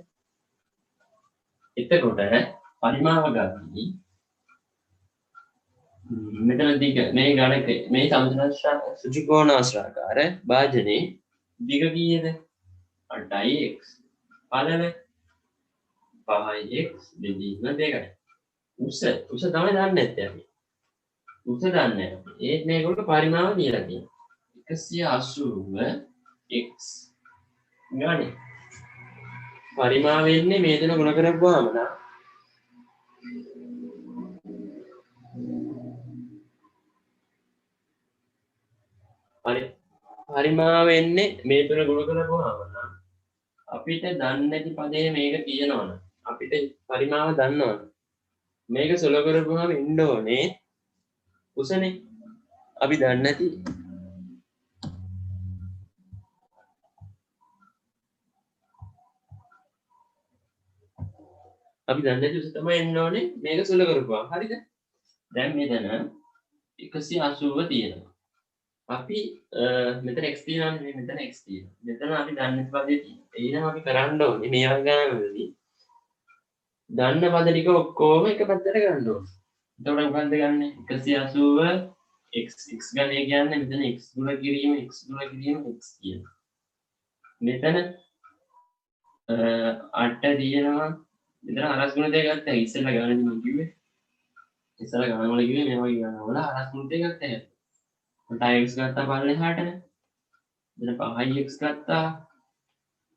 [SPEAKER 1] එතකොට පරිමාව ගන්නේ මෙතන දිග මේ ගණක මේ සමතල සුචිකෝණාශ්‍රාකාර භාජනයේ දිග කීයද? 8x පළල 5x බෙදීම 2යි. උස තමයි දන්නේ නැත්තේ අපි. උස දන්නේ නැහැ. ඒත් මේගොල්ලෝ පරිමාව දීලා තියෙනවා. 180x ගානේ. පරිමාව වෙන්නේ මේ දෙන ගුණ කරපුවාම නා පරිමාව වෙන්නේ මේ තුන ගුණ කරපුවාම නම් අපිට දන්නේ නැති පදේ මේක කියනවනේ අපිට පරිමාව දන්නවනේ මේක සුල කරපුවාම ඉන්න ඕනේ උසනේ අපි දන්නේ නැති අපි දන්නේ නැති උස තමයි එන්න ඕනේ මේක සුල කරපුවා. හරිද? දැන් මෙතන 180 තියෙනවා. අපි මෙතන x තියෙනවානේ මෙතන x තියෙනවා. මෙතන අපි දන්නේ පදේ තියෙනවා. එහෙනම් අපි කරන්න ඕනේ මේ වගේ ගණන්වලදී දන්න පද ටික ඔක්කොම එක පැත්තට ගන්න ඕනේ. එතකොට මොකද්ද ගන්නෙ? 180 x ගණනය කියන්නේ මෙතන x ගුණ කිරීම x කියනවා. මෙතන 8 තියෙනවා. මෙතන හරස් ගුණිතය ගත්තා. ඉස්සෙල්ලා ගණනදී මම කිව්වේ. ඉස්සෙල්ලා ගණන් වල කිව්වේ මේ වගේ ගණන් වල හරස් ගුණිතය ගත්තා. මට x ගත්තා පල්ලෙහාට. මෙතන 5x ගත්තා.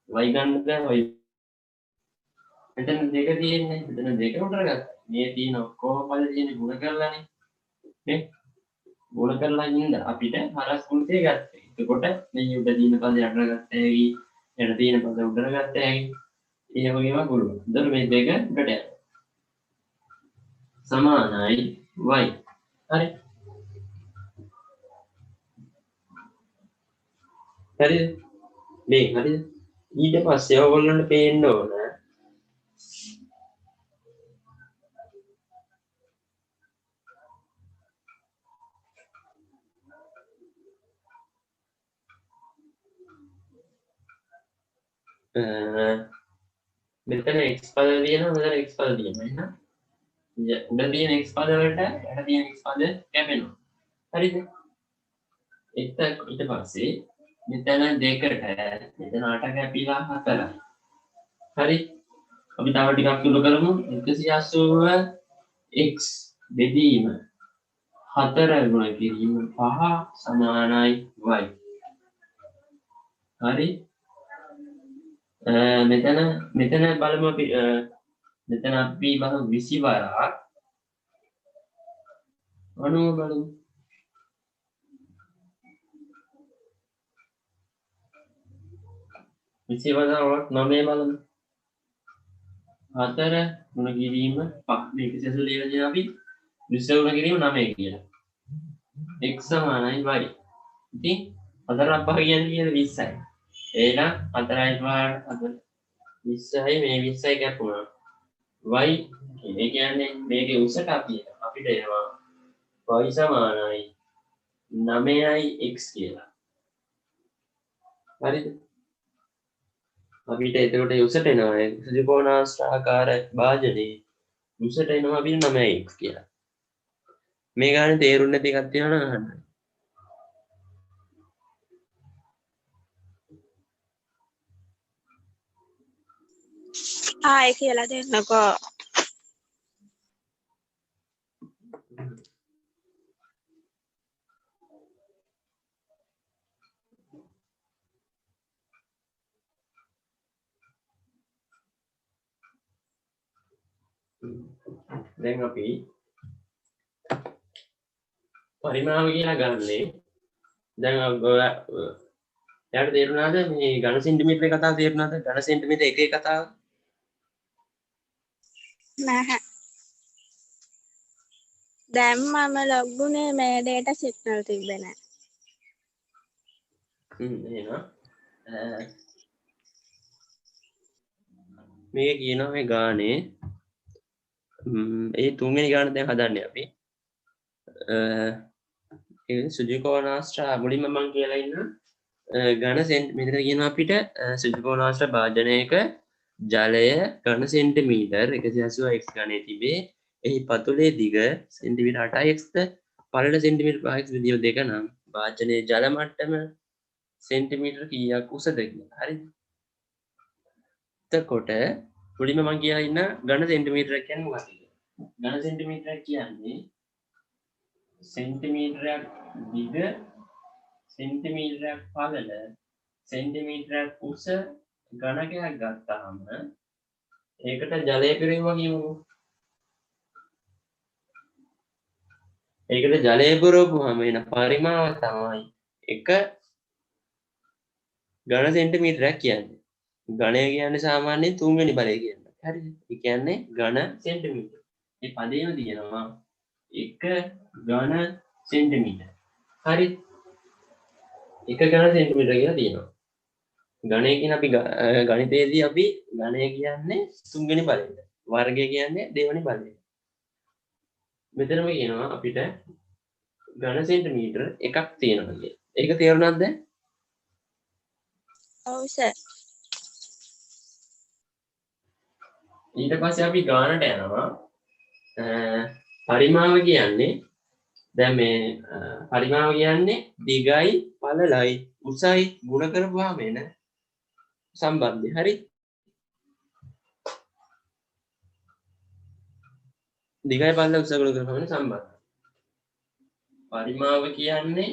[SPEAKER 1] y ගන්න බෑ. y මෙතන 2 තියෙන්නේ. මෙතන 2 උඩට ගත්තා. මේ තියෙන ඔක්කොම පද තියෙන්නේ ගුණ කරලානේ. නේ? ගුණ කරලා ඉඳ අපිට හරස් ගුණිතය ගත්තා. එතකොට මේ උඩ තියෙන පද යටට ගත්තා හැකි. යට තියෙන පද උඩට ගත්තා හැකි. ඒ වගේම ගුණ. එතකොට මේ දෙක උඩට යනවා. සමානයි y. හරි. හරිද? මේ හරිද? ඊට පස්සේ ඔයගොල්ලන්ට පේන්න ඕන මෙතන x පද තියෙනවා මෙතන x පද තියෙනවා එහෙනම් උඩ තියෙන x පද වලට යට තියෙන x පද කැපෙනවා. හරිද? ඊට පස්සේ මෙතන 2කට මෙතන 8 කැපිලා 4යි. හරි? අපි තව ටිකක් සුළු කරමු. 180 x බෙදීම 4 ගුණ කිරීම 5 සමානයි y. හරි? මෙතන බලමු අපි මෙතන අපි බලමු 20 වරක් 90 බලමු. 20 වරක් 9 බලමු. 4 ගුණ කිරීම 5 මේක සෙසු ලියලා අපි 20 ගුණ කිරීම 9 කියලා. x සමානයි y. ඉතින් 4 5 කියන්නේ 20යි. එහෙනම් 4යි 5 20යි මේ 20යි කැපුණා. y ඒ කියන්නේ මේකේ උසට අපිට එනවා y සමානයි 9යි x කියලා. හරිද? අපිට එතකොට උසට එනවා ත්‍රිකෝණාස්ත්‍රාකාර භාජනයේ උසට එනවා අපිට 9x කියලා. මේ ගානේ තේරුම් නැති එකක් තියෙනවා නම් අහන්න.
[SPEAKER 4] ආයෙ කියලා දෙන්නකෝ.
[SPEAKER 1] දැන් අපි පරිමාව කියලා ගන්නේ දැන් එයාට තේරුණාද මේ ඝන සෙන්ටිමීටරේ කතාව තේරුණාද ඝන සෙන්ටිමීටර එකේ කතාව
[SPEAKER 4] නැහැ. දැන් මම ලොග්ුනේ මේ data signal තිබ්බේ නැහැ.
[SPEAKER 1] එහෙනම් මේක කියනවා මේ ගානේ ඒ තුන්වෙනි ගාන දැන් හදන්නේ අපි ඒ සුජිකෝණාස්ත්‍ර මුලින්ම මම කියලා ඉන්න ඝන සෙන්ටිමීටර කියනවා අපිට සුජිකෝණාස්ත්‍ර භාජනයක ජලය ඝන සෙන්ටිමීටර් 180x ගණනේ තිබේ. එහි පතුලේ දිග සෙන්ටිමීටර් 8x ද පළල සෙන්ටිමීටර් 5x විදිය දෙක නම් භාජනයේ ජල මට්ටම සෙන්ටිමීටර් කීයක් උසද කියලා. හරිද? එතකොට මුලින්ම මම කියලා ඉන්න ඝන සෙන්ටිමීටර කියන්නේ මොකක්ද? ඝන සෙන්ටිමීටර කියන්නේ සෙන්ටිමීටරයක් දිග සෙන්ටිමීටරයක් පළල සෙන්ටිමීටරයක් උස ඝනකයක් ගත්තාම ඒකට ජලය පිරීම කියමුකෝ. ඒකට ජලය පුරවපුවාම එන පරිමාව තමයි 1 ඝන සෙන්ටිමීටරයක් කියන්නේ. ඝනය කියන්නේ සාමාන්‍යයෙන් තුන්වෙනි බලය කියන්නේ. හරිද? ඒ කියන්නේ ඝන සෙන්ටිමීටර. මේ පදේම තියෙනවා 1 ඝන සෙන්ටිමීටර. හරි. එක ඝන සෙන්ටිමීටර කියලා තියෙනවා. ඝනය කියන අපි ගණිතයේදී අපි ඝනය කියන්නේ තුන්වෙනි බලය. වර්ගය කියන්නේ දෙවෙනි බලය. මෙතනම කියනවා අපිට ඝන සෙන්ටිමීටර එකක් තියෙනවා කියලා. ඒක තේරුණාද දැන්?
[SPEAKER 4] ඔව් සර්.
[SPEAKER 1] ඊට පස්සේ අපි ගානට යනවා. පරිමාව කියන්නේ දැන් මේ පරිමාව කියන්නේ දිගයි පළලයි උසයි ගුණ කරපුවාම එන සම්බන්ධය. හරි. දිගයි පළලයි උසයි ගුණ කරපුවාම එන සම්බන්ධය. පරිමාව කියන්නේ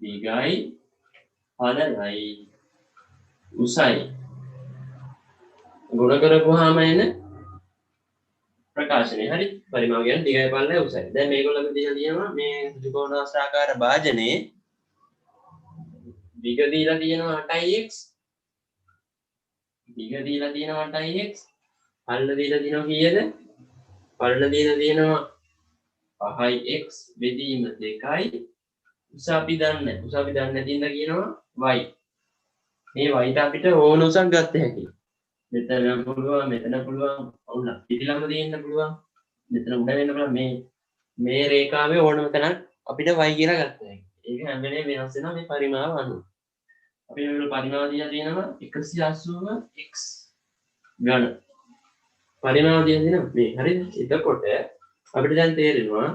[SPEAKER 1] දිගයි පළලයි උසයි ගුණ කරපුවාම එන ප්‍රකාශනය. හරි. පරිමාව කියන්නේ දිගයි පළලයි උසයි. දැන් මේගොල්ලෝ දීලා තියෙනවා මේ ත්‍රිකෝණාස්ථාකාර භාජනයේ දිග දීලා තියෙනවා 8x, දිග දීලා තියෙනවා 8x, පළල දීලා තියෙනවා කීයද? පළල දීලා තියෙනවා 5x බෙදීම 2යි. උස අපි දන්නේ නැතිඳ කියනවා y. මේ y ට අපිට ඕන උසක් ගන්න හැකියි. මෙතන පුළුවන්, මෙතන පුළුවන්, ඔන්න පිටිලම දෙන්න පුළුවන්. මෙතන උඩ වෙන්න පුළුවන්. මේ රේඛාවේ ඕනම තැනක් අපිට y කියලා ගන්න හැකියි. ඒක හැම වෙලේම වෙනස් වෙනවා මේ පරිමාව අනුව. අපි මේ පරිමාව දීලා තියෙනවා 180x ඝන. පරිමාව දීලා තියෙනවා මේ. හරිද? එතකොට අපිට දැන් තේරෙනවා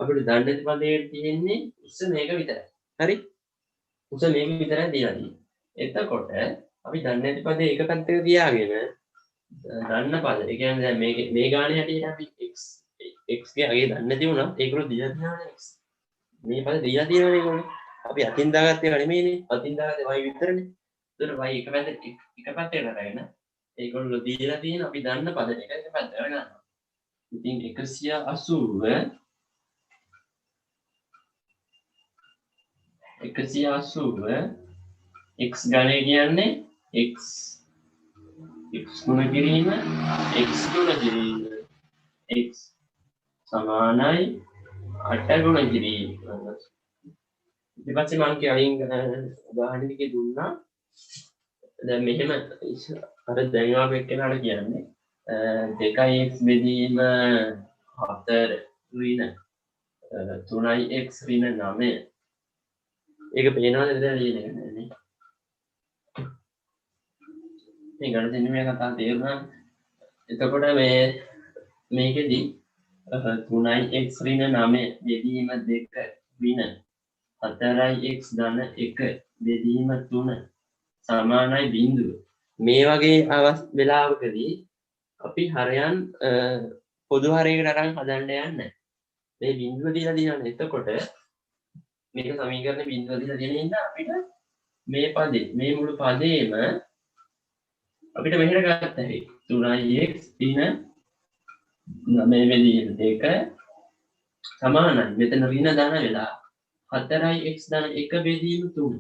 [SPEAKER 1] අපිට දන්න පදේ තියෙන්නේ උස මේක විතරයි. හරි? උස මේක විතරයි දීලා තියෙන්නේ. එතකොට අපි දන්නේ නැති පදේ එක පැත්තක තියාගෙන දන්න පද. ඒ කියන්නේ දැන් මේ ගානේ හැටියට අපි x ගේ අගේ දන්නේ නැති වුණා. ඒකවල දීලා තියෙනවා x. මේ පද දීලා තියෙනවනේ ඒගොල්ලෝ. අපි අතින් දාගත්තේ නෙමෙයිනේ. අතින් දාගත්තේ y විතරනේ. ඒතර y එක පැත්තකට අරගෙන ඒගොල්ලෝ දීලා තියෙන අපි දන්න පද ටික එක පැත්තකට ගන්නවා. ඉතින් 180 x ගණය කියන්නේ x ගුණ කිරීම x සමානයි 8 ගුණ කිරීම. ඊට පස්සේ මම කලින් උදාහරණ ටික දුන්නා. දැන් මෙහෙම අර දැන් ආපු එක්කෙනාට කියන්නේ 2x බෙදීම 4 ඍණ 3x ඍණ 9. ඒක පේනවද දැන් ලියන්නේ නේ? මේ ගණන් දෙන්නේ මේ කතාව තේරුණා. එතකොට මේකෙදි 3x ඍණ 9 බෙදීම 2 ඍණ 4x ධන 1 බෙදීම 3 සමානයි බිඳුව. මේ වගේ වෙලාවකදී අපි හරයන් පොදු හරයකට අරන් හදන්න යන්නේ. මේ බිඳුව දීලා තියෙනවා. එතකොට මේක සමීකරණ බිඳුව දීලා තියෙන ඉඳ අපිට මේ පදේ මේ මුළු පදේම අපිට මෙහෙට ගන්න හැකියි. 3x ඍණ 9 බෙදීම 2 සමානයි. මෙතන ඍණ දාන වෙලා 4x ධන 1 බෙදීම 3.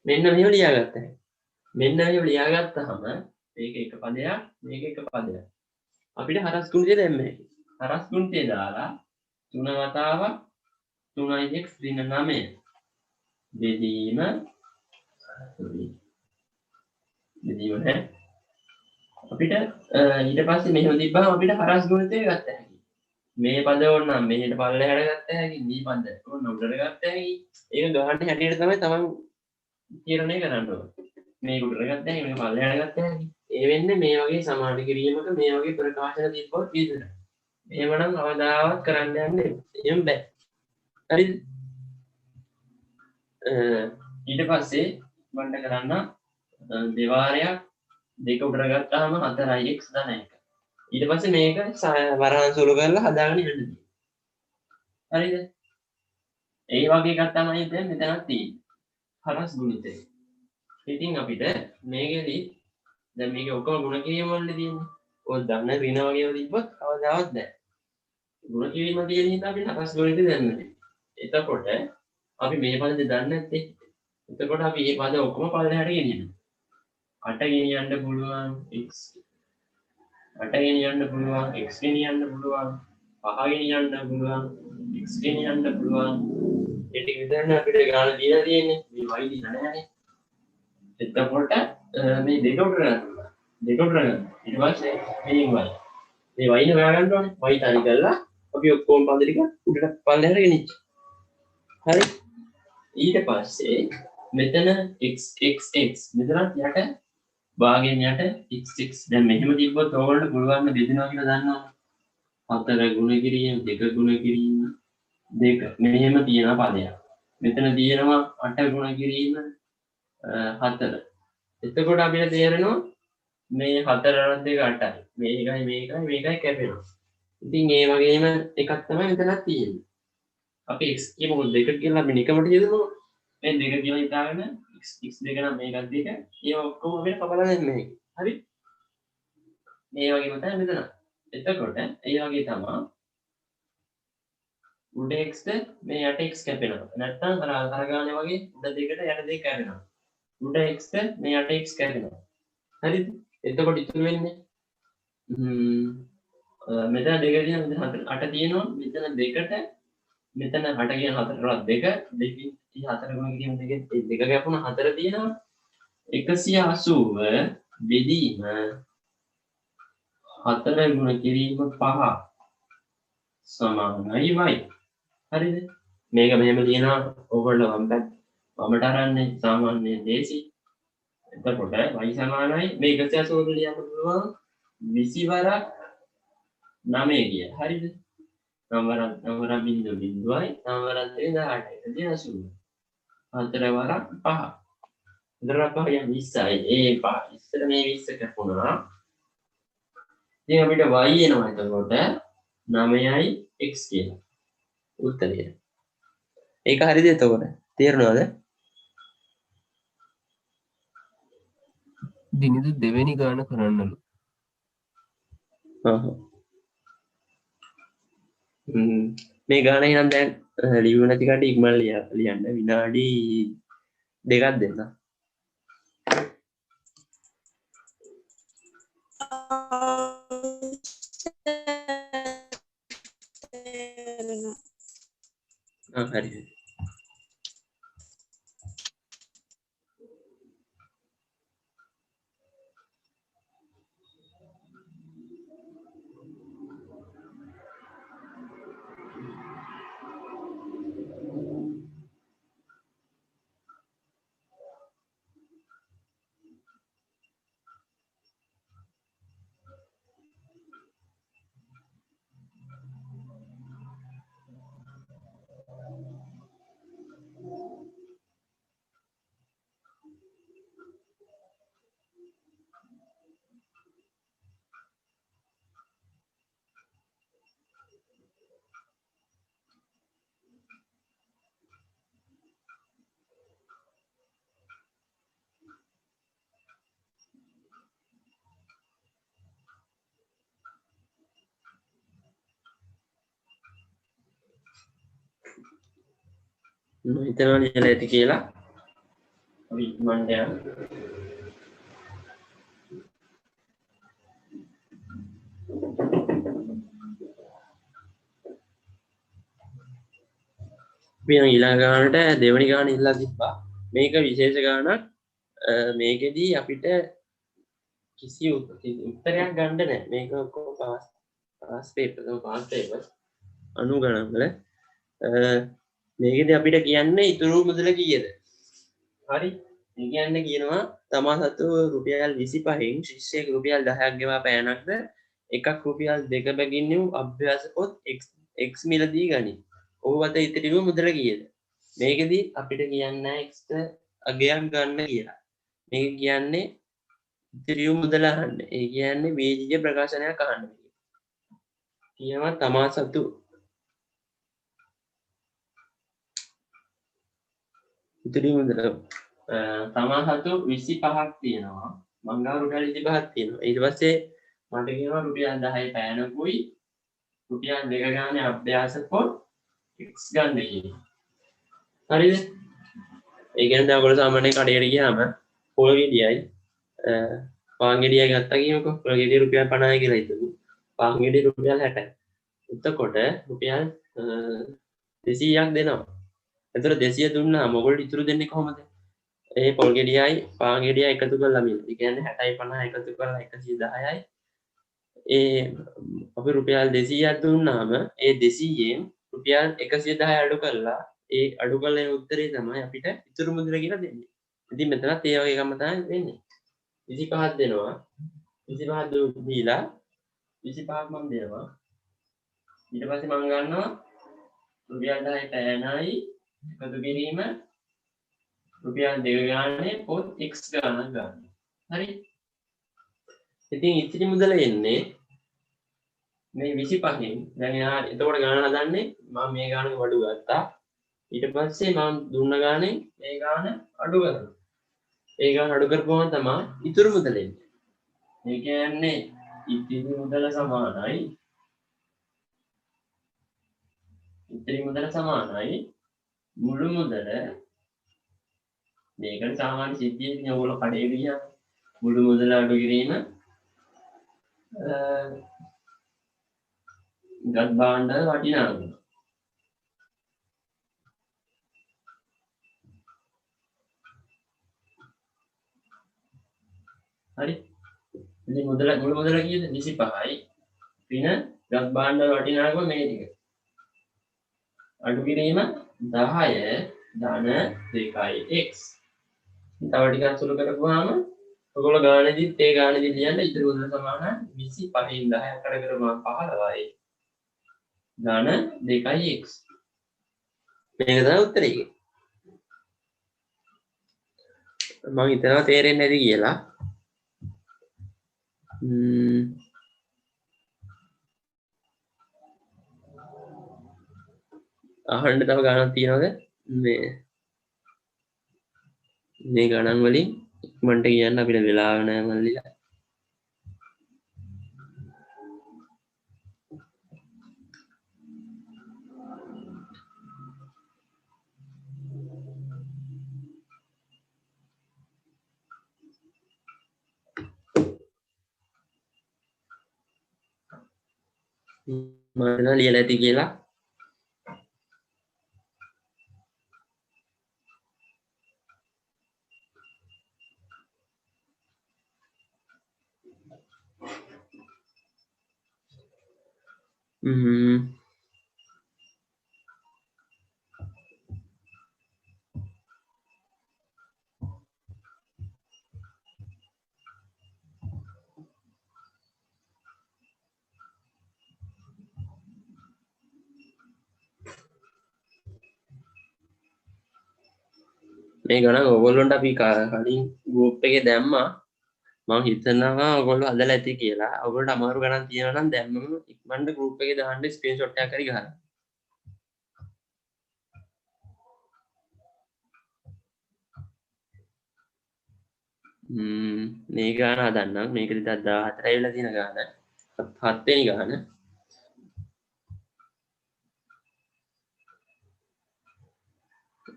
[SPEAKER 1] මෙන්න මේව ලියාගත්ත හැකියි. මෙන්න මේව ලියාගත්තාම මේක එක පදයක්, මේක එක පදයක්. අපිට හරස් ගුණිතය දෙන්න හැකියි. හරස් ගුණිතය දාලා 3 වතාවක් 3x ඍණ 9 බෙදීම නැහැ. අපිට ඊට පස්සේ මෙහෙම තිබ්බම අපිට හරස් ගුණිතය ගන්න හැකියි. මේ පද ඕනනම් මෙහෙට පල්ලෙහාට ගන්න හැකියි. මේ පද ඕන උඩට ගන්න හැකියි. ඒක ගහන්නේ හැටියට තමයි තමන් තීරණය කරන්න ඕනේ. මේ උඩට ගන්න හැකියි, මේ පල්ලෙහාට ගන්න හැකියි. ඒ වෙන්නේ මේ වගේ සමාන කිරීමක මේ වගේ ප්‍රකාශන තිබ්බොත් විතරයි. එහෙමනම් අවදාවත් කරන්න යන්නේ එහෙම බෑ. හරිද? ඊට පස්සේ වණ්ඩ කරන්න දෙවාරයක් දෙක උඩට ගත්තාම 4x ධන 1. ඊට පස්සේ මේක වරහන් සුළු කරලා හදාගෙන යන්න තියෙනවා. හරිද? ඒ වගේ එකක් තමයි දැන් මෙතනක් තියෙන්නේ. හරස් ගුණිතය. ඉතින් අපිට මේකෙදි දැන් මේක ඔක්කොම ගුණ කිරීම වලදී තියෙන්නේ. ඔය ධන ඍණ වගේ තිබ්බොත් කවදාවත් නැහැ. ගුණ කිරීම තියෙන හින්දා අපිට හරස් ගුණිතය දන්නේ. එතකොට අපි මේ පදේ දන්නේ නැත්තේ එතකොට අපි මේ පද ඔක්කොම පල්ලෙහාට ගෙනියනවා. 8 ගෙනියන්න පුළුවන් x 8 ගෙනියන්න පුළුවන් x ගෙනියන්න පුළුවන් 5 ගෙනියන්න පුළුවන් x ගෙනියන්න පුළුවන් ඒ ටික විතරනේ අපිට ගාන දීලා තියෙන්නේ මේ y දීලා නැහැනේ. එතකොට මේ දෙක උඩ ගන්නවා. දෙක උඩ ගන්න. ඊට පස්සේ මේ y. මේ y නේ හොයාගන්න ඕනේ. y තනි කරලා අපි ඔක්කොම පද ටික උඩට පල්ලෙහාට ගෙනිච්චා. හරි. ඊට පස්සේ මෙතන x x x මෙතන යට භාගයෙන් යට x x දැන් මෙහෙම තිබ්බොත් ඕගොල්ලන්ට පුළුවන් බෙදෙනවා කියලා දන්නවා. 4 ගුණ කිරීම 2 ගුණ කිරීම 2 මෙහෙම තියෙන පදයක්. මෙතන තියෙනවා 8 ගුණ කිරීම 4. එතකොට අපිට තේරෙනවා මේ 4 අරන් 2 8යි. මේකයි කැපෙනවා. ඉතින් ඒ වගේම එකක් තමයි මෙතනක් තියෙන්නේ. අපි x කියමු 2 කියලා අපි නිකමට යදමු. මේ 2 කියලා හිතාගෙන x 2 නම් මේකත් 2. ඒ ඔක්කොම අපිට කපලා දෙන්න මේක. හරි? මේ වගේම තමයි මෙතන. එතකොට ඒ වගේ තමයි උඩ x ද මේ යට x කැපෙනවා. නැත්නම් අර ගානේ වගේ උඩ දෙකට යට දෙක කැපෙනවා. උඩ x ද මේ යට x කැපෙනවා. හරිද? එතකොට ඉතුරු වෙන්නේ මෙතන 2 තියෙනවා මෙතන 8 තියෙනවා මෙතන 2ට මෙතන 8 කියන 4ට 2 දෙකකින් 4 ගුණ කිරීම දෙකෙන් 2 කැපුණා 4 තියෙනවා 180 බෙදීම 4 ගුණ කිරීම 5 සමානයි y. හරිද? මේක මෙහෙම තියෙනවා ඕගොල්ලෝ වමට අරන්නේ සාමාන්‍ය දේශි. එතකොට y සමානයි මේ 180 ලියන්න පුළුවන් 20 වරක් 9 කිය. හරිද? නවර බින්දු බින්දුවයි නවරත් 18යි 80. 4 වරක් 5. 4 5 20යි. ඒ 5 ඉස්සර මේ 20 කැපුණා. ඉතින් අපිට y එනවා එතකොට 9යි x කියලා. උත්තරය. ඒක හරිද එතකොට? තේරුණාද?
[SPEAKER 3] දිනිදු දෙවෙනි ගාන කරන්නලු.
[SPEAKER 1] මේ ගාන නම් දැන් ලියුව නැති කට ඉක්මනට ලියන්න විනාඩි 2ක් දෙන්න. හරි. හිතනවා ලියලා ඇති කියලා අපි ඉක්මනට යමු. අපි ඊළඟ ගානට දෙවෙනි ගාන ඉල්ලලා තිබ්බා. මේක විශේෂ ගානක්. මේකෙදී අපිට කිසි උත්තරයක් ගන්න නැහැ. මේක ඔක්කොම පාස් පේපර් අනු ගණන් වල මේකෙදී අපිට කියන්නේ ඉතුරු මුදල කීයද? හරි. මේ කියන්නේ කියනවා තමා සතු රුපියල් 25න් ශිෂ්‍යයෙක් රුපියල් 10ක් ගෙවා පෑනක්ද එකක් රුපියල් 2 බැගින් වූ අභ්‍යාස පොත් x මිලදී ගනි. ඔහු අත ඉතිරි වූ මුදල කීයද? මේකෙදී අපිට කියන්නේ x ට අගයක් ගන්න කියලා. මේක කියන්නේ ඉතිරි වූ මුදල අහන්න. ඒ කියන්නේ වේජිජ ප්‍රකාශනයක් අහන්න. කියනවා තමා සතු ඉතිරි මුදල තමා සතු 25ක් තියෙනවා. මං ගාව රුපියල් 25ක් තියෙනවා. ඊට පස්සේ මට කියනවා රුපියල් 10 පෑනකුයි රුපියල් 2 ගානේ අභ්‍යාස පොත් x ගන්න කියලා. හරිද? ඒ කියන්නේ දැන් ඔයගොල්ලෝ සාමාන්‍යයෙන් කඩේට ගියාම පොල් ගෙඩියයි පාන් ගෙඩියයි ගත්තා කියමුකෝ. පොල් ගෙඩිය රුපියල් 50යි කියලා හිතමු. පාන් ගෙඩිය රුපියල් 60යි. එතකොට රුපියල් 200ක් දෙනවා. එතකොට 200 දුන්නාම ඔයගොල්ලෝ ඉතුරු දෙන්නේ කොහොමද? ඒ පොල් ගෙඩියයි පාන් ගෙඩියයි එකතු කරලා මිල. ඒ කියන්නේ 60යි 50යි එකතු කරලා 110යි. ඒ අපි රුපියල් 200ක් දුන්නාම ඒ 200ෙන් රුපියල් 110 අඩු කරලා ඒ අඩු කළ උත්තරේ තමයි අපිට ඉතුරු මුදල කියලා දෙන්නේ. ඉතින් මෙතනත් ඒ වගේ එකම තමයි වෙන්නේ. 25ක් දෙනවා. 25ක් දීලා 25ක් මම දෙනවා. ඊට පස්සේ මම ගන්නවා රුපියල් 10 පෑනයි එකතු කිරීම රුපියල් 2 ගානේ පොත් x ගානක් ගන්නවා. හරි. ඉතින් ඉතිරි මුදල එන්නේ මේ 25න්. දැන් එයා එතකොට ගාන හදන්නේ මම මේ ගානක වඩු ගත්තා. ඊට පස්සේ මම දුන්න ගානේ මේ ගාන අඩු කරනවා. ඒ ගාන අඩු කරපුවම තමයි ඉතුරු මුදල එන්නේ. ඒ කියන්නේ ඉතිරි මුදල සමානයි ඉතිරි මුදල සමානයි මුළු මුදල. මේකට සාමාන්‍ය සිද්ධියකින් ඔයගොල්ලෝ කඩේ ගියා මුළු මුදල අඩු කිරීම ගත් භාණ්ඩ වටිනාකම. හරි. ඉතින් මුළු මුදල කීයද? 25යි. පින ගත් භාණ්ඩ වටිනාකම මේ ටික. අඩු කිරීම 10 ධන 2x. තව ටිකක් සුළු කරපුවාම ඔයගොල්ලෝ ගානේදීත් ඒ ගානේදී ලියන්න ඉතිරි මුදල සමාන 25න් 10ක් කඩ කරපුවාම 15යි. ධන 2x. මේක තමයි උත්තරේ. මම හිතනවා තේරෙන්නේ නැති කියලා. අහන්න තව ගණන් තියනවද? මේ ගණන් වලින් ඉක්මනට කියන්න අපිට වෙලාව නැහැ මල්ලිලා. මම ලියලා ඇති කියලා. මේ ගණන් ඔයගොල්ලන්ට අපි කලින් ගෲප් එකේ දැම්මා. මම හිතනවා ඔයගොල්ලෝ හදලා ඇති කියලා. ඔයගොල්ලන්ට අමාරු ගණන් තියෙනවා නම් දැම්මම ඉක්මනට ගෲප් එකේ දාන්න ස්ක්‍රීන්ෂොට් එකක් හරි ගහන්න. මේ ගාන හදන්නම්. මේක 2014 ඇවිල්ලා තියෙන ගාන. 7 වෙනි ගාන.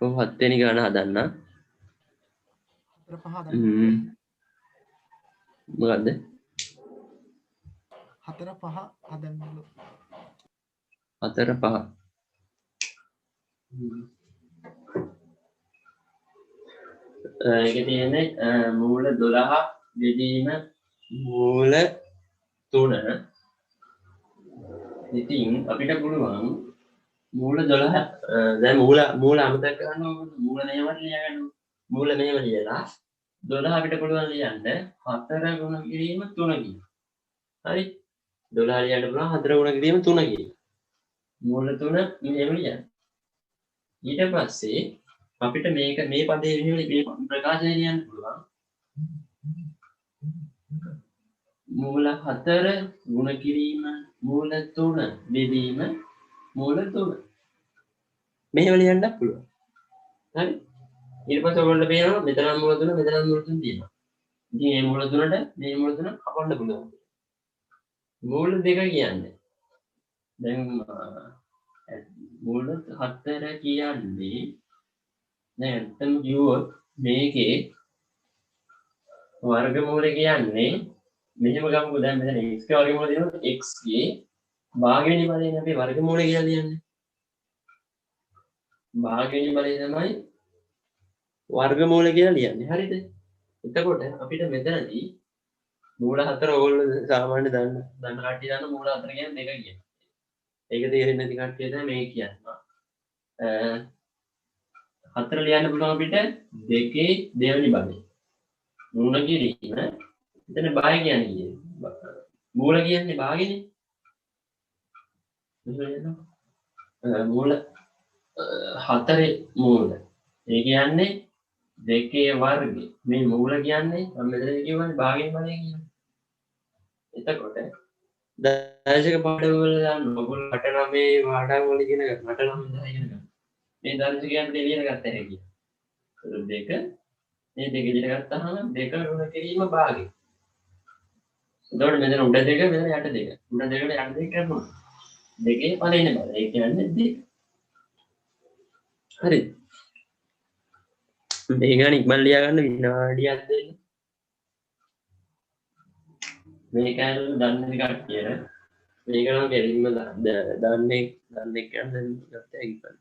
[SPEAKER 1] ඔව් 7 වෙනි ගාන හදන්නම්. මොකද්ද?
[SPEAKER 5] 4 5 හදන්නලු.
[SPEAKER 1] 4 5. ඒක තියෙන්නේ මූල 12 දෙදීම මූල 3. ඉතින් අපිට පුළුවන් මූල 12 දැන් මූල අමතක කරන්න ඕන. මූල මෙහෙම ලියගන්න. මූල මෙහෙම ලියලා 12 අපිට පුළුවන් ලියන්න 4 ගුණ කිරීම 3 කියලා. හරි. 12 ලියන්න පුළුවන් 4 ගුණ කිරීම 3 කියලා. මූල 3 මෙහෙම ලියන්න. ඊට පස්සේ අපිට මේක මේ පදේ මේ ප්‍රකාශනය ලියන්න පුළුවන්. මූල 4 ගුණ කිරීම මූල 3 බෙදීම මූල 3. මෙහෙම ලියන්න පුළුවන්. හරි. ඊට පස්සේ ඔයගොල්ලෝ පේනවා මෙතන මූල 3 මෙතන මූල 3 තියෙනවා. ඉතින් මේ මූල 3ට මේ මූල 3 කපන්න පුළුවන්. මූල 2 කියන්නේ දැන් මූල 4 කියන්නේ දැන් ඇත්තම කිව්වොත් මේකේ වර්ගමූලය කියන්නේ මෙහෙම ගමුකෝ. දැන් මෙතන x ගේ වර්ගමූලය දෙනවා x ගේ භාගයේනි බලයෙන් අපි වර්ගමූලය කියලා කියන්නේ. භාගයේනි බලය තමයි වර්ගමූලය කියලා ලියන්නේ. හරිද? එතකොට අපිට මෙතනදී මූල හතර ඕගොල්ලෝ සාමාන්‍ය දන්න කට්ටිය දන්න මූල හතර කියන්නේ දෙක කියන්නේ. ඒක තේරෙන්නේ නැති කට්ටිය තමයි මේ කියන්නේ. හතර ලියන්න පුළුවන් අපිට දෙකේ දෙවෙනි බලය. මූල කිරීම එතන භාගය කියන්නේ මූල කියන්නේ භාගයනේ. මූල හතරේ මූල. ඒ කියන්නේ දෙකේ වර්ගය. මේ මූල කියන්නේ මම මෙතන කියවනේ භාගයෙන් බලය කියන්නේ. එතකොට දශක පාඩවල දාන්න ඔයගොල්ලෝ 89 පාඩම් වල ඉගෙන ගන්න 89 10 ඉගෙන ගන්න. මේ දශකයන්ට එළියට ගත්ත හැකියි. දෙක මේ දෙක එළියට ගත්තාම දෙක රුණ කිරීම භාගය. එතකොට මෙතන උඩ දෙක මෙතන යට දෙක. උඩ දෙකට යට දෙක කරනවා. දෙකේ පළවෙනි බලය. ඒ කියන්නේ දෙක. හරි. මේ ගාන ඉක්මන් ලියා ගන්න විනාඩියක් දෙන්න. මේක දන්නේ කට්ටිය මේක නම් කෙලින්ම දන්නේ කියන්නේ ගත්ත හැකියි.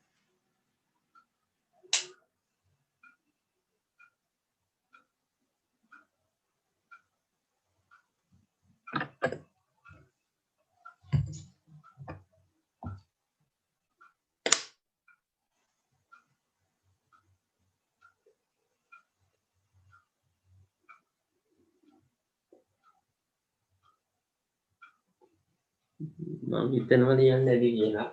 [SPEAKER 1] මම හිතනවා ලියන්න ඇති කියලා.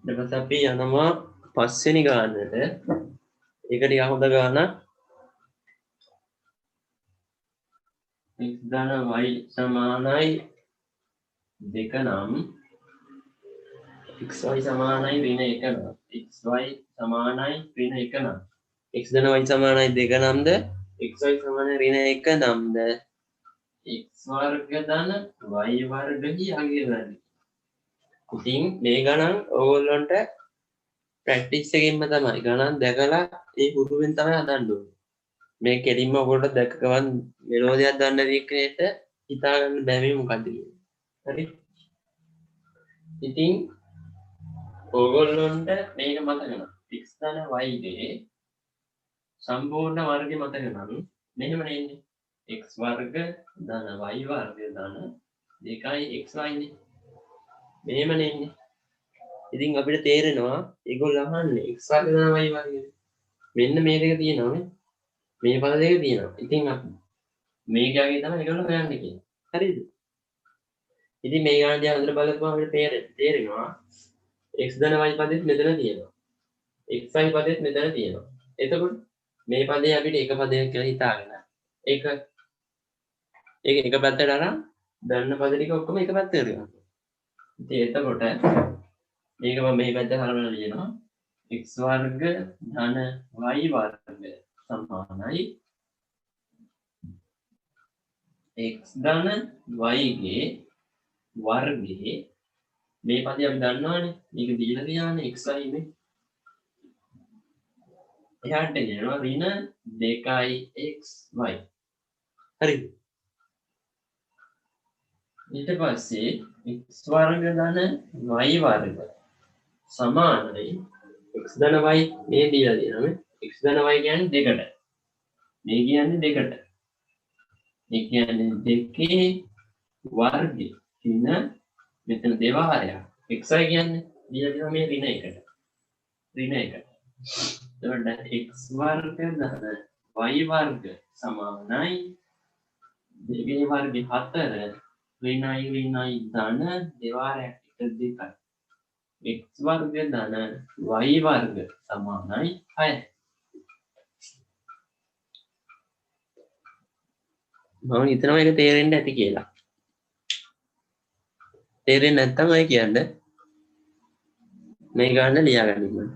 [SPEAKER 1] ඊට පස්සේ අපි යනවා පස්වෙනි ගානට. ඒක ටික හොඳ ගානක්. x ධන y සමානයි 2 නම් xy සමානයි ඍණ 1 නම් xy සමානයි ඍණ 1 නම් x ධන y සමානයි 2 නම්ද xy සමානයි ඍණ 1 නම්ද x වර්ග ධන y වර්ග කියාගෙන. ඉතින් මේ ගණන් ඕගොල්ලන්ට ප්‍රැක්ටිස් එකකින්ම තමයි ගණන් දැකලා ඒ හුරුවෙන් තමයි හදන්න ඕනේ. මේ කෙලින්ම ඔයගොල්ලෝ දැක්කවන් මෙලෝදියක් දන්න විදිහට හිතා ගන්න බැහැ මොකද්ද කියන්නේ. හරි. ඉතින් ඕගොල්ලොන්ට මේක මතක නම් x ධන y ගේ සම්පූර්ණ වර්ගය මතක නම් මෙහෙම නෙන්නේ x වර්ග ධන y වර්ග ධන 2xy නේ. මෙහෙම නෙන්නේ. ඉතින් අපිට තේරෙනවා ඒගොල්ලෝ අහන්නේ x වර්ග ධන y වර්ග. මෙන්න මේ දෙක තියෙනවා නේ. මේ පද දෙක තියෙනවා. ඉතින් අපි මේකගේ තමයි ඒගොල්ලෝ හොයන්නේ කියන්නේ. හරිද? ඉතින් මේ ගාන දිහා හොඳට බලපුවම අපිට තේරෙනවා x ධන y පදෙත් මෙතන තියෙනවා. xy පදෙත් මෙතන තියෙනවා. එතකොට මේ පදේ අපිට එක පදයක් කියලා හිතාගෙන ඒක එක පැත්තට අරන් දන්න පද ටික ඔක්කොම එක පැත්තකට ගන්නවා. ඉතින් එතකොට මේක මම මේ පැත්තට හරවලා ලියනවා x වර්ග ධන y වර්ග සමානයි x ධන y ගේ වර්ගයේ මේ පදේ අපි දන්නවනේ මේක දීලා තියානේ xy නේ. එහාට යනවා ඍණ 2xy. හරිද? ඊට පස්සේ x වර්ග ධන y වර්ග සමානයි x ධන y මේ දීලා තියෙනවා x ධන y කියන්නේ දෙකට. මේ කියන්නේ දෙකට. ඒ කියන්නේ දෙකේ වර්ගය කියන මෙතන දෙවාරයක්. xy කියන්නේ දීලා තියෙනවා මේ ඍණ 1ට. ඍණ 1ට. එතකොට x වර්ග ධන y වර්ග සමානයි දෙකේ වර්ගය 4 ඍණයි ධන දෙවාරයක් එක දෙකයි. x වර්ග ධන y වර්ග සමානයි 6. මම හිතනවා ඒක තේරෙන්න ඇති කියලා. තේරෙන්නේ නැත්නම් අය කියන්න මේ ගන්න ලියා ගන්න.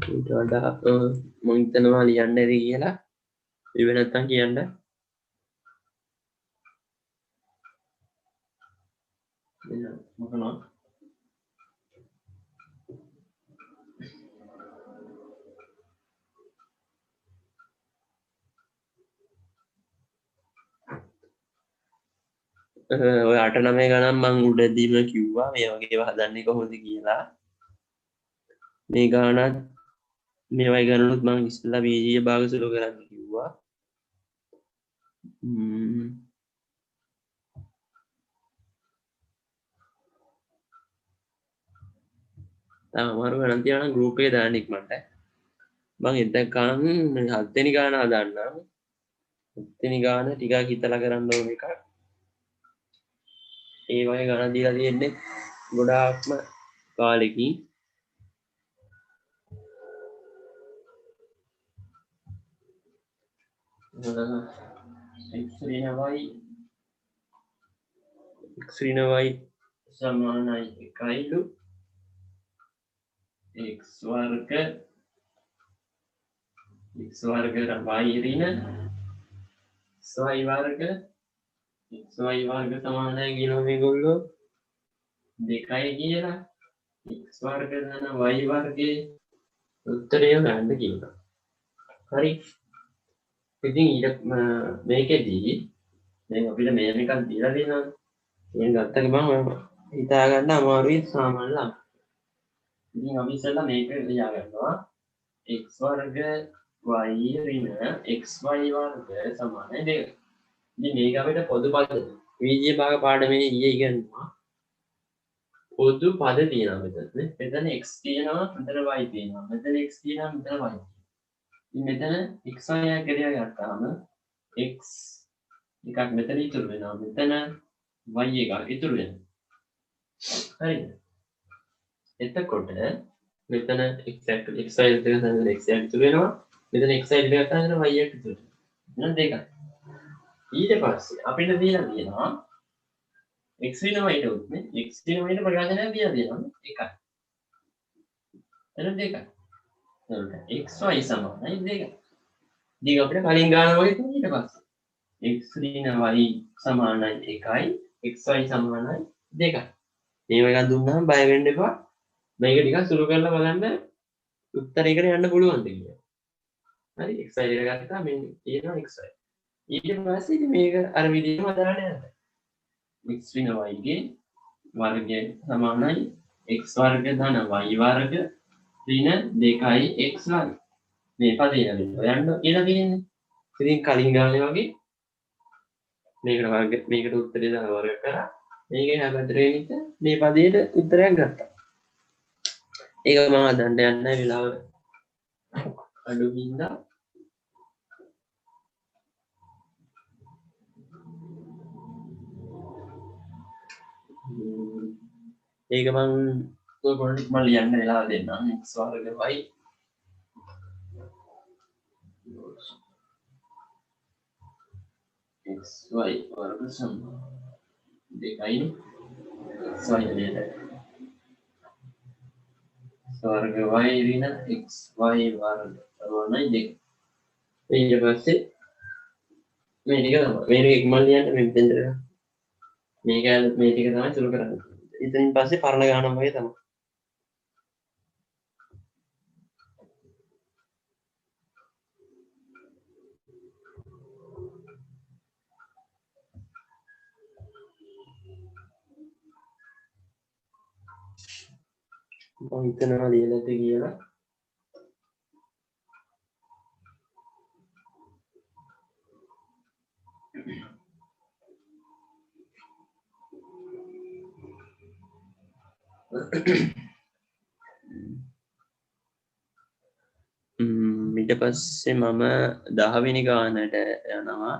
[SPEAKER 1] ඊට වඩා මම හිතනවා ලියන්න ඇති කියලා. ඉව නැත්තම් කියන්න. මොකනවා? ඔය 8-9 ගණන් මං උඩදීම කිව්වා මේ වගේ ඒවා හදන්නේ කොහොමද කියලා. මේ ගානත් මේවයි ගණනුත් මං ඉස්සෙල්ලා බීජීය භාග සුළු කරන්න කිව්වා. අමාරු ගණන් තියනවා නම් ගෲප් එකේ දාන්න ඉක්මනට. මං එතකන් 7 වෙනි ගාන හදන්නම්. 7 වෙනි ගාන ටිකක් හිතලා කරන්න ඕන එකක්. ඒ වගේ ගණන් දීලා තියෙන්නේ ගොඩාක්ම කාලෙකින්. x ඍණ y සමානයි 1යිලු x වර්ග y ඍණ y වර්ග xy වර්ග සමානයි කියනවා මේගොල්ලෝ 2යි කියලා x වර්ග ධන y වර්ගයේ උත්තරය ගන්න කියනවා. හරි. ඉතින් ඊට මේකෙදී දැන් අපිට මේක දීලා දෙනවා. ඒක ගත්ත ගමන් හිතා ගන්න අමාරුයි සාමාන්‍ය ළම. ඉතින් අපි ඉස්සෙල්ලා මේක ලියා ගන්නවා x වර්ග y ඍණ xy වර්ග සමානයි 2. ඉතින් මේක අපිට පොදු පද විජය භාග පාඩමේ ඊයේ ඉගෙනුවා. පොදු පද තියෙනවා මෙතන. මෙතන x තියෙනවා, මෙතන y තියෙනවා. මෙතන x තියෙනවා, මෙතන y තියෙනවා. ඉතින් මෙතන xy කියලා ගත්තාම x එකක් මෙතන ඉතුරු වෙනවා. මෙතන y එකක් ඉතුරු වෙනවා. හරිද? එතකොට මෙතන exactly xy දෙක තමයි x ඉතුරු වෙනවා. මෙතන xy දෙක ගත්තාම y එක ඉතුරු වෙනවා. එහෙනම් දෙකක්. ඊට පස්සේ අපිට දීලා තියෙනවා x ඍණ y ට උත්නේ x ඍණ y ට ප්‍රකාශනයක් දීලා තියෙනවා එකයි. එතන දෙකයි. එතකොට xy සමානයි 2යි. ඊට අපිට කලින් ගාන වගේ තියෙන ඊට පස්සේ x ඍණ y සමානයි 1යි xy සමානයි 2යි. මේව එකක් දුන්නාම බය වෙන්න එපා. මේක ටිකක් සුළු කරලා බලන්න උත්තරයකට යන්න පුළුවන්ද කියලා. හරි xy එක ගත්තා මෙන්න තියෙනවා xy. ඊට පස්සේ ඉතින් මේක අර විදිහම දාන්න යන්න. x ඍණ y ගේ වර්ගය සමානයි x වර්ග ධන y වර්ග ඍණ 2යි x වර්ග. මේ පදේ යන්න කියලා තියෙන්නේ. ඉතින් කලින් ගානේ වගේ මේකට උත්තරේ දාලා වර්ග කරා. මේකේ හැබැයි නිත මේ පදේට උත්තරයක් ගත්තා. ඒක මම හදන්න යන්න වෙලාව අඩු හින්දා ඒක මම පොඩ්ඩක් මම ලියන්න වෙලාව දෙන්නම් x වර්ග y xy වර්ග සමාන 2යි xy දෙයට වර්ග y ඍණ xy වර්ග සමානයි 2. ඊට පස්සේ මේ ටික තමයි මේක ඉක්මන් ලියන්න මෙතෙන්ට මේක මේ ටික තමයි සුළු කරන්නේ. ඉතින් පස්සේ පරණ ගානම වගේ තමයි. මම හිතනවා ලියලා ඇති කියලා. ඊට පස්සේ මම 10 වෙනි ගානට යනවා.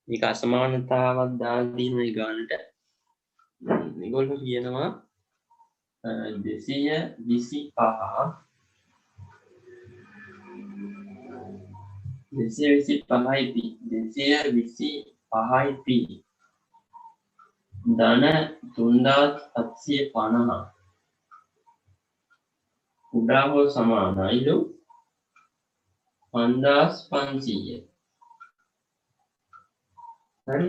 [SPEAKER 1] මේක අසමානතාවක් දාලා මේ ගානට මේගොල්ලෝ කියනවා 225යි p ධන 3750 කුඩා හෝ සමානයිලු 5500. හරි.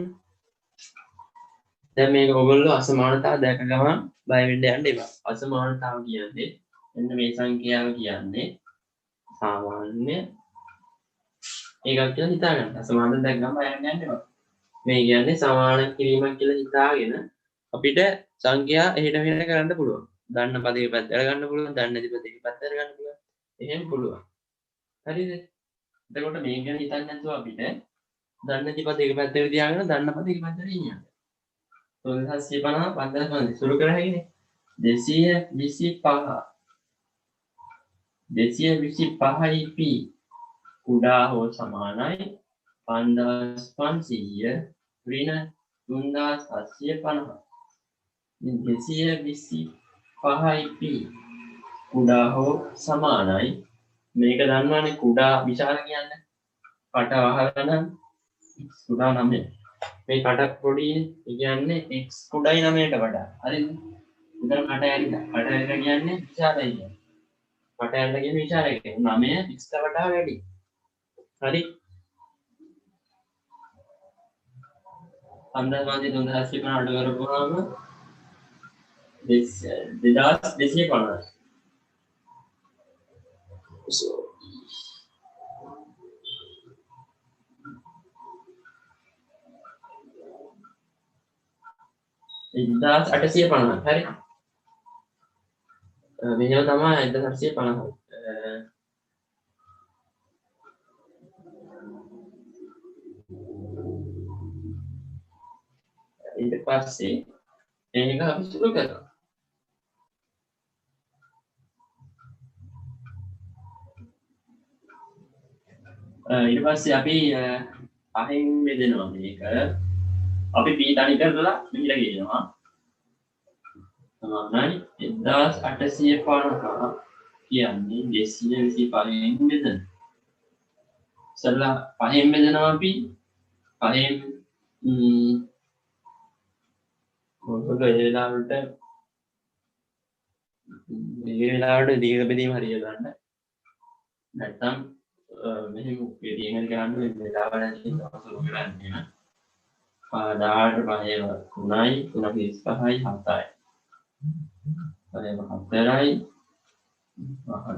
[SPEAKER 1] දැන් මේක ඔයගොල්ලෝ අසමානතාව දැක ගමන් බය වෙන්න යන්න එපා. අසමානතාව කියන්නේ මෙන්න මේ සංඛ්‍යාව කියන්නේ සාමාන්‍ය ඒකක් කියලා හිතාගන්න. අසමානතාව දැක ගමන් බය වෙන්න යන්න එපා. මේ කියන්නේ සමාන කිරීමක් කියලා හිතාගෙන අපිට සංඛ්‍යා එහෙට මෙහෙට කරන්න පුළුවන්. දන්න පදේ පැත්තට ගන්න පුළුවන්, දන්නේ නැති පදේ පැත්තට ගන්න පුළුවන්. එහෙම පුළුවන්. හරිද? එතකොට මේක ගැන හිතන්නේ නැතුව අපිට දන්නේ නැති පදේ එක පැත්තට තියාගෙන දන්න පදේ එක පැත්තට ඉන්නවා. 350 සුළු කර හැකිනේ. 225 225යි p කුඩා හෝ සමානයි 5500 ඍණ 3750. 225යි p කුඩා හෝ සමානයි මේක දන්නවනේ කුඩා විශාල කියන්නේ කට වහගෙන කුඩා 9 මේ කට පොඩිනේ ඒ කියන්නේ x කුඩායි 9ට වඩා හරිද උදේ කට ඇරිලා කියන්නේ විශාලයි කියන්නේ කට ඇරිලා කියන්නේ විශාලයි කියන්නේ 9 x ට වඩා වැඩි හරි 5250 අඩු කරපුවාම 2250 so 1850 හරි මෙහෙම තමයි 1850 ඊට පස්සේ මේක අපි සුළු කරනවා ඊට පස්සේ අපි පහෙන් බෙදෙනවා මේක අපි p තනි කරලා මෙහෙට ගේනවා සමානයි 1850 කියන්නේ 225න් බෙදෙන ඉස්සෙල්ලා පහෙන් බෙදනවා අපි පහෙන් මොකද ඒ වෙලාවට දීර්ඝ බෙදීම හරියට ගන්න නැත්නම් මෙහෙම බෙදීම ගන්න වෙලාවලදී අවසන් කරන්නේ නේ 18 5යි 3යි 3යි 5යි 7යි 4යි 5යි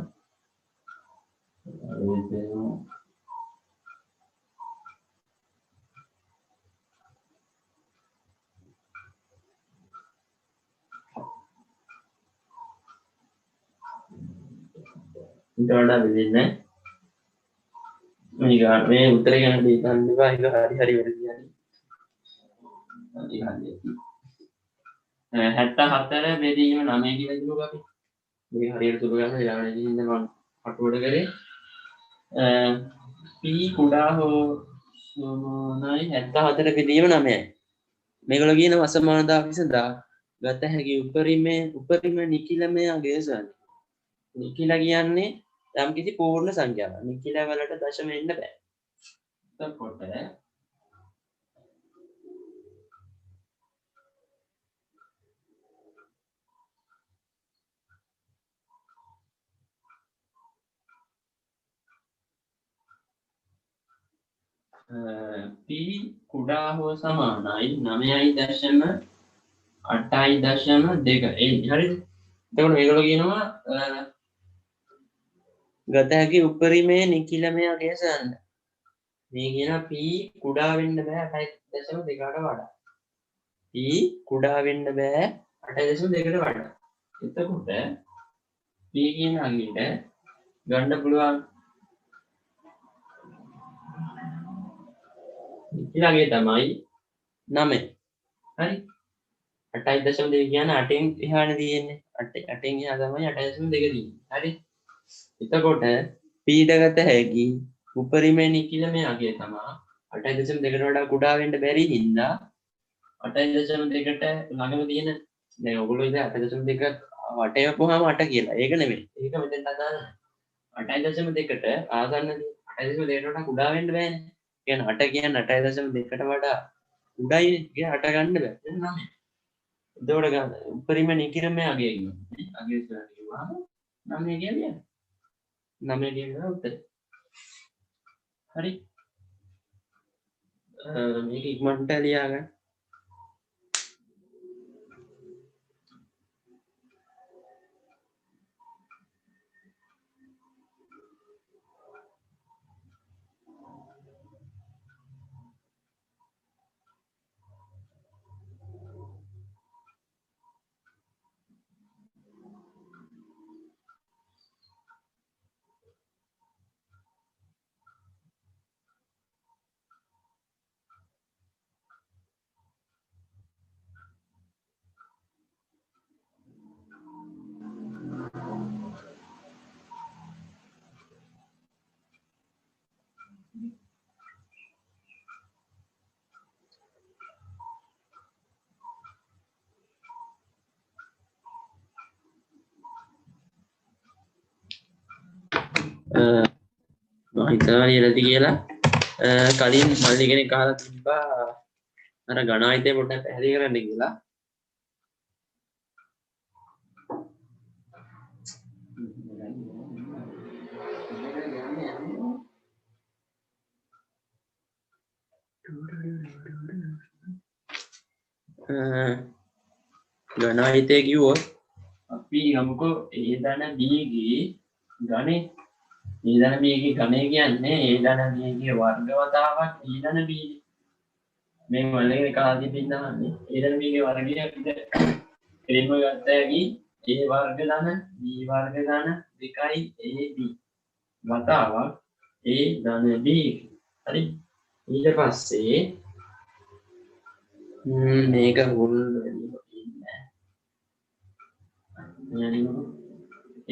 [SPEAKER 1] ඊට වඩා වෙන්නේ නැහැ මේ උත්තරේ ගැන හිතන්න එපා ඒක හරි වැරදි කියන්නේ 74 බෙදීම 9 කියලා කිව්වා අපි මේ හරියට සුළු ගන්න ඊළඟට ඉන්න මම අටුවට කරේ p කුඩා හෝ සමානයි 74 බෙදීම 9යි මේගොල්ලෝ කියන අසමානතාව විසඳා ගත හැකි උපරිම නිකිලමය අගයසන නිකිලා කියන්නේ යම් කිසි පූර්ණ සංඛ්‍යාවක් නිකිලා වලට දශම එන්න බෑ එතකොට p කුඩා හෝ සමානයි 9.8.2 ඒ හරිද එතකොට මේගොල්ලෝ කියනවා ගත හැකි උපරිමයේ නිකිලමය අගයසන්න මේ කියන p කුඩා වෙන්න බෑ 8.2කට වඩා p කුඩා වෙන්න බෑ 8.2කට වඩා එතකොට p කියන අගයට ගන්න පුළුවන් නිකිලගේ තමයි 9 හරි 8.2 කියන්නේ 8න් එහානේ තියෙන්නේ 8න් එහා තමයි 8.2 තියෙන්නේ හරි එතකොට p දගත හැකි උපරිම නිකිලමේ අගය තමයි 8.2කට වඩා කුඩා වෙන්න බැරි හින්දා 8.2කට ළඟම තියෙන දැන් ඔයගොල්ලෝ ඉතින් 8.2 වටේවපුවාම 8 කියලා. ඒක නෙමෙයි. ඒක මෙතෙන් අදාළ නැහැ. 8.2කට ආසන්නදී 8.2කට වඩා කුඩා වෙන්න බෑනේ. කියන්නේ 8 කියන්නේ 8.2කට වඩා උඩයිනේ. ඒක 8 ගන්න බෑ. එතන 9. එතකොට ගන්න උපරිම නිකිලමේ අගය කියනවා. අගය කියලා 9 කියන්නේ 9 කියන උත්තරේ. හරි. මේක ඉක්මනට ලියා ගන්න. මම හිතනවා ලියලාද කියලා. කලින් මල්ලි කෙනෙක් අහලා තිබ්බා අර ගණායිතේ පොඩ්ඩක් පැහැදිලි කරන්න කියලා. ගණායිතේ කිව්වොත් අපි ගමුකෝ A ධන B ගේ ගණේ A ධන B ගේ ගණේ කියන්නේ A ධන B ගේ වර්ග වතාවක් A ධන B මේ මොළේ කාදී පින්නන්නේ A ධන B ගේ වර්ගය අපිට එලින්ම ගත්ත හැකි A වර්ග ධන B වර්ග ධන 2යි AB වතාවක් A ධන B හරි ඊට පස්සේ මේක මුල් වෙන්නේ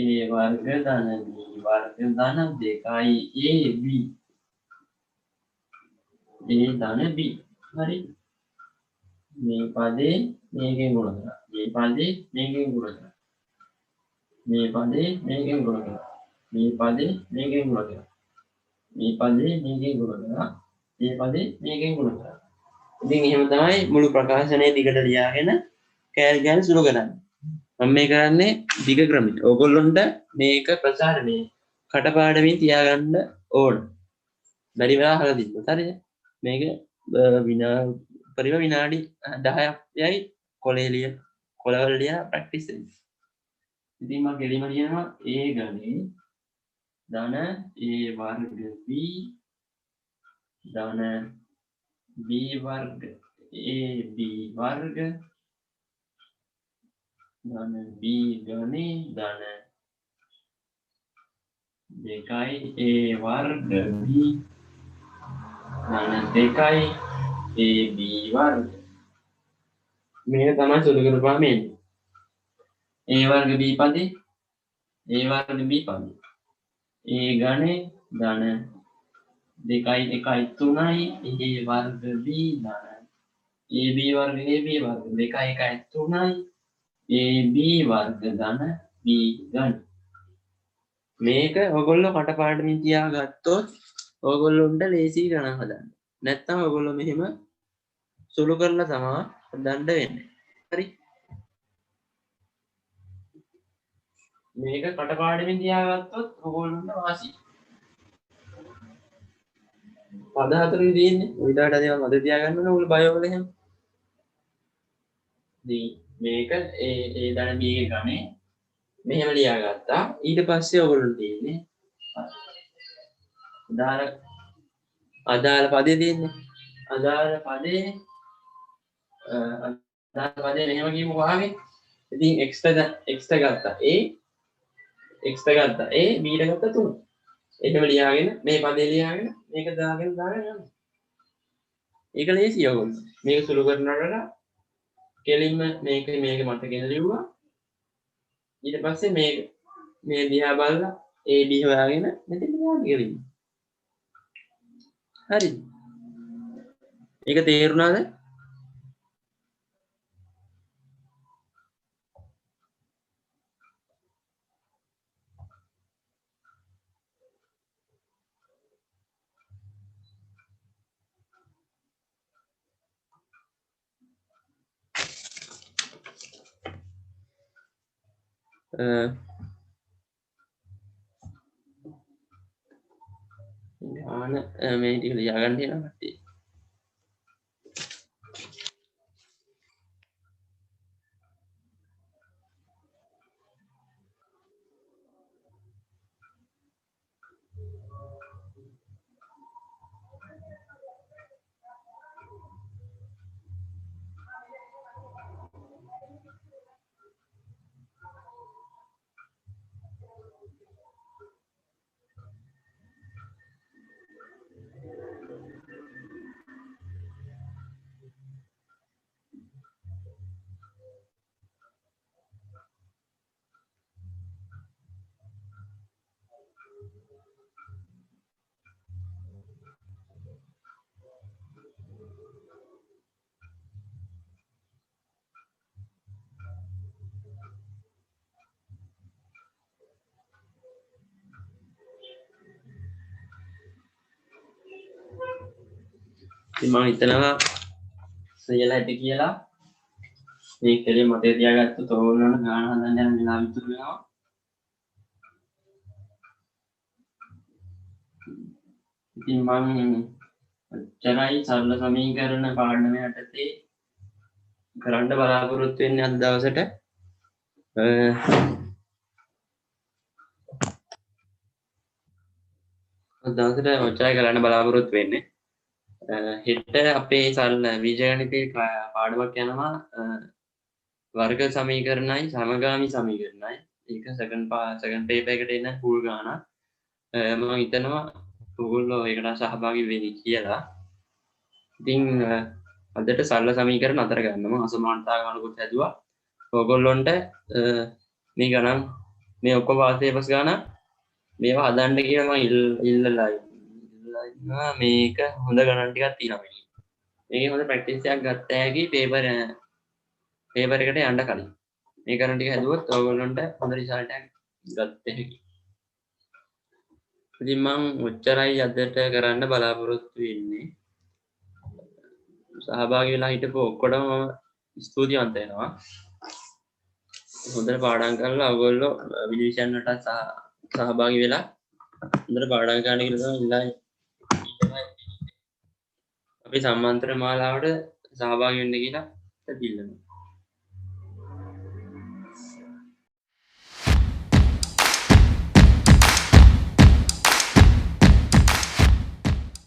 [SPEAKER 1] A වර්ග ධන B වර්ග ධන 2යි AB A ධන B හරි මේ පදේ මේකෙන් ගුණ කරා මේ පදේ මේකෙන් ගුණ කරා මේ පදේ මේකෙන් ගුණ කරා මේ පදේ මේකෙන් ගුණ කරා මේ පදේ මේකෙන් ගුණ කරා මේ පදේ මේකෙන් ගුණ කරා ඉතින් එහෙම තමයි මුළු ප්‍රකාශනයේ දිගට ලියාගෙන කෑලි කෑලි සුළු කරන්නේ මම මේ කරන්නේ දිග ක්‍රමයට ඕගොල්ලොන්ට මේක ප්‍රචාරණය කටපාඩමින් තියාගන්න ඕන බැරි වෙලා අහලා දින්න හරිද මේක පරිව විනාඩි 10ක් යයි කොලේලිය කොලවල ලියලා ප්‍රැක්ටිස් වෙන්න. ඉතින් මම ගෙලිම ලියනවා A ගණේ ධන A වර්ග B ධන B වර්ග AB වර්ග ධන B ගණේ ධන 2යි A වර්ග B ධන 2යි AB වර්ග මේක තමයි සුළු කරපුවාම එන්නේ A වර්ග B පදේ A වර්ග B පදේ A ගණේ ධන 2යි 1යි 3යි A වර්ග B ධන AB වර්ග AB වර්ග 2යි 1යි 3යි AB වර්ග ධන B ගණ මේක ඔයගොල්ලෝ කටපාඩමින් තියාගත්තොත් ඔයගොල්ලොන්ට ලේසි ගණන් හදන්න. නැත්තම් ඔයගොල්ලෝ මෙහෙම සුළු කරලා තමයි හදන්න වෙන්නේ. හරි. මේක කටපාඩමින් තියාගත්තොත් ඔයගොල්ලොන්ට වාසි. පද හතරේ තියෙන්නේ. උවිතාට දේවල් මැද තියාගන්න ඕනේ ඔයගොල්ලෝ බයෝ වල එහෙම. ඉතින් මේක ඒ ධන B ගේ ගණේ මෙහෙම ලියාගත්තා. ඊට පස්සේ ඔයගොල්ලෝ තියෙන්නේ අදාළ පදේ තියෙන්නේ. අදාළ පදේ මෙහෙම කියමු වාගේ. ඉතින් x ගත්තා A x ගත්තා A b ට ගත්තා 3. එහෙම ලියාගෙන මේ පදේ ලියාගෙන මේක දාගෙන යනවා. ඒක ලේසි ඔයගොල්ලෝ. මේක සුළු කරනකොට කෙලින්ම මේක මතකෙන් ලිව්වා. ඊට පස්සේ මේ දිහා බලලා AB හොයාගෙන මෙතන දාන්න කියලා. හරි. ඒක තේරුණාද? අන මේ ටික ලියාගන්න තියෙනවා කට්ටිය. ඉතින් මම හිතනවා සෙයලා ඇති කියලා මේ කෙලේ මතේ තියාගත්තොත් ඕනනම් ගාන හදන්න යන වෙලාව විතර වෙනවා. ඉතින් මම චරයි සරල සමීකරණ පාඩම යටතේ කරන්න බලාපොරොත්තු වෙන්නේ අද දවසට ඔච්චරයි කරන්න බලාපොරොත්තු වෙන්නේ. හෙට අපේ සරල බීජගණිතයේ පාඩමක් යනවා වර්ග සමීකරණයි සමගාමී සමීකරණයි. ඒක සෙකන්ඩ් පේපර් එකට එන ෆුල් ගානක්. මම හිතනවා ඔයගොල්ලෝ ඒකට සහභාගී වෙයි කියලා. ඉතින් අදට සරල සමීකරණ අතර ගන්නම අසමානතා ගානකුත් හැදුවා. ඔයගොල්ලොන්ට මේ ගණන් මේ ඔක්කොම වාසියපස් ගාන මේවා හදන්න කියලා මම ඉල්ලලා ඉන්නවා. මේක හොඳ ගණන් ටිකක් තියෙනවා මේකේ. මේකේ හොඳ ප්‍රැක්ටිස් එකක් ගත්ත හැකි පේපර් එකට යන්න කලින්. මේ ගණන් ටික හැදුවොත් ඔයගොල්ලන්ට හොඳ රිසල්ට් එකක් ගත්ත හැකි. ඉතින් මම ඔච්චරයි අදට කරන්න බලාපොරොත්තු වෙන්නේ. සහභාගී වෙලා හිටපු ඔක්කොටම මම ස්තුතිවන්ත වෙනවා. හොඳට පාඩම් කරලා ඔයගොල්ලෝ විනිවිෂන් වලට සහභාගී වෙලා හොඳට පාඩම් කරන්න කියලා තමයි අපි සම්මන්ත්‍රණ මාලාවට සහභාගී වෙන්න කියලා ඉල්ලනවා.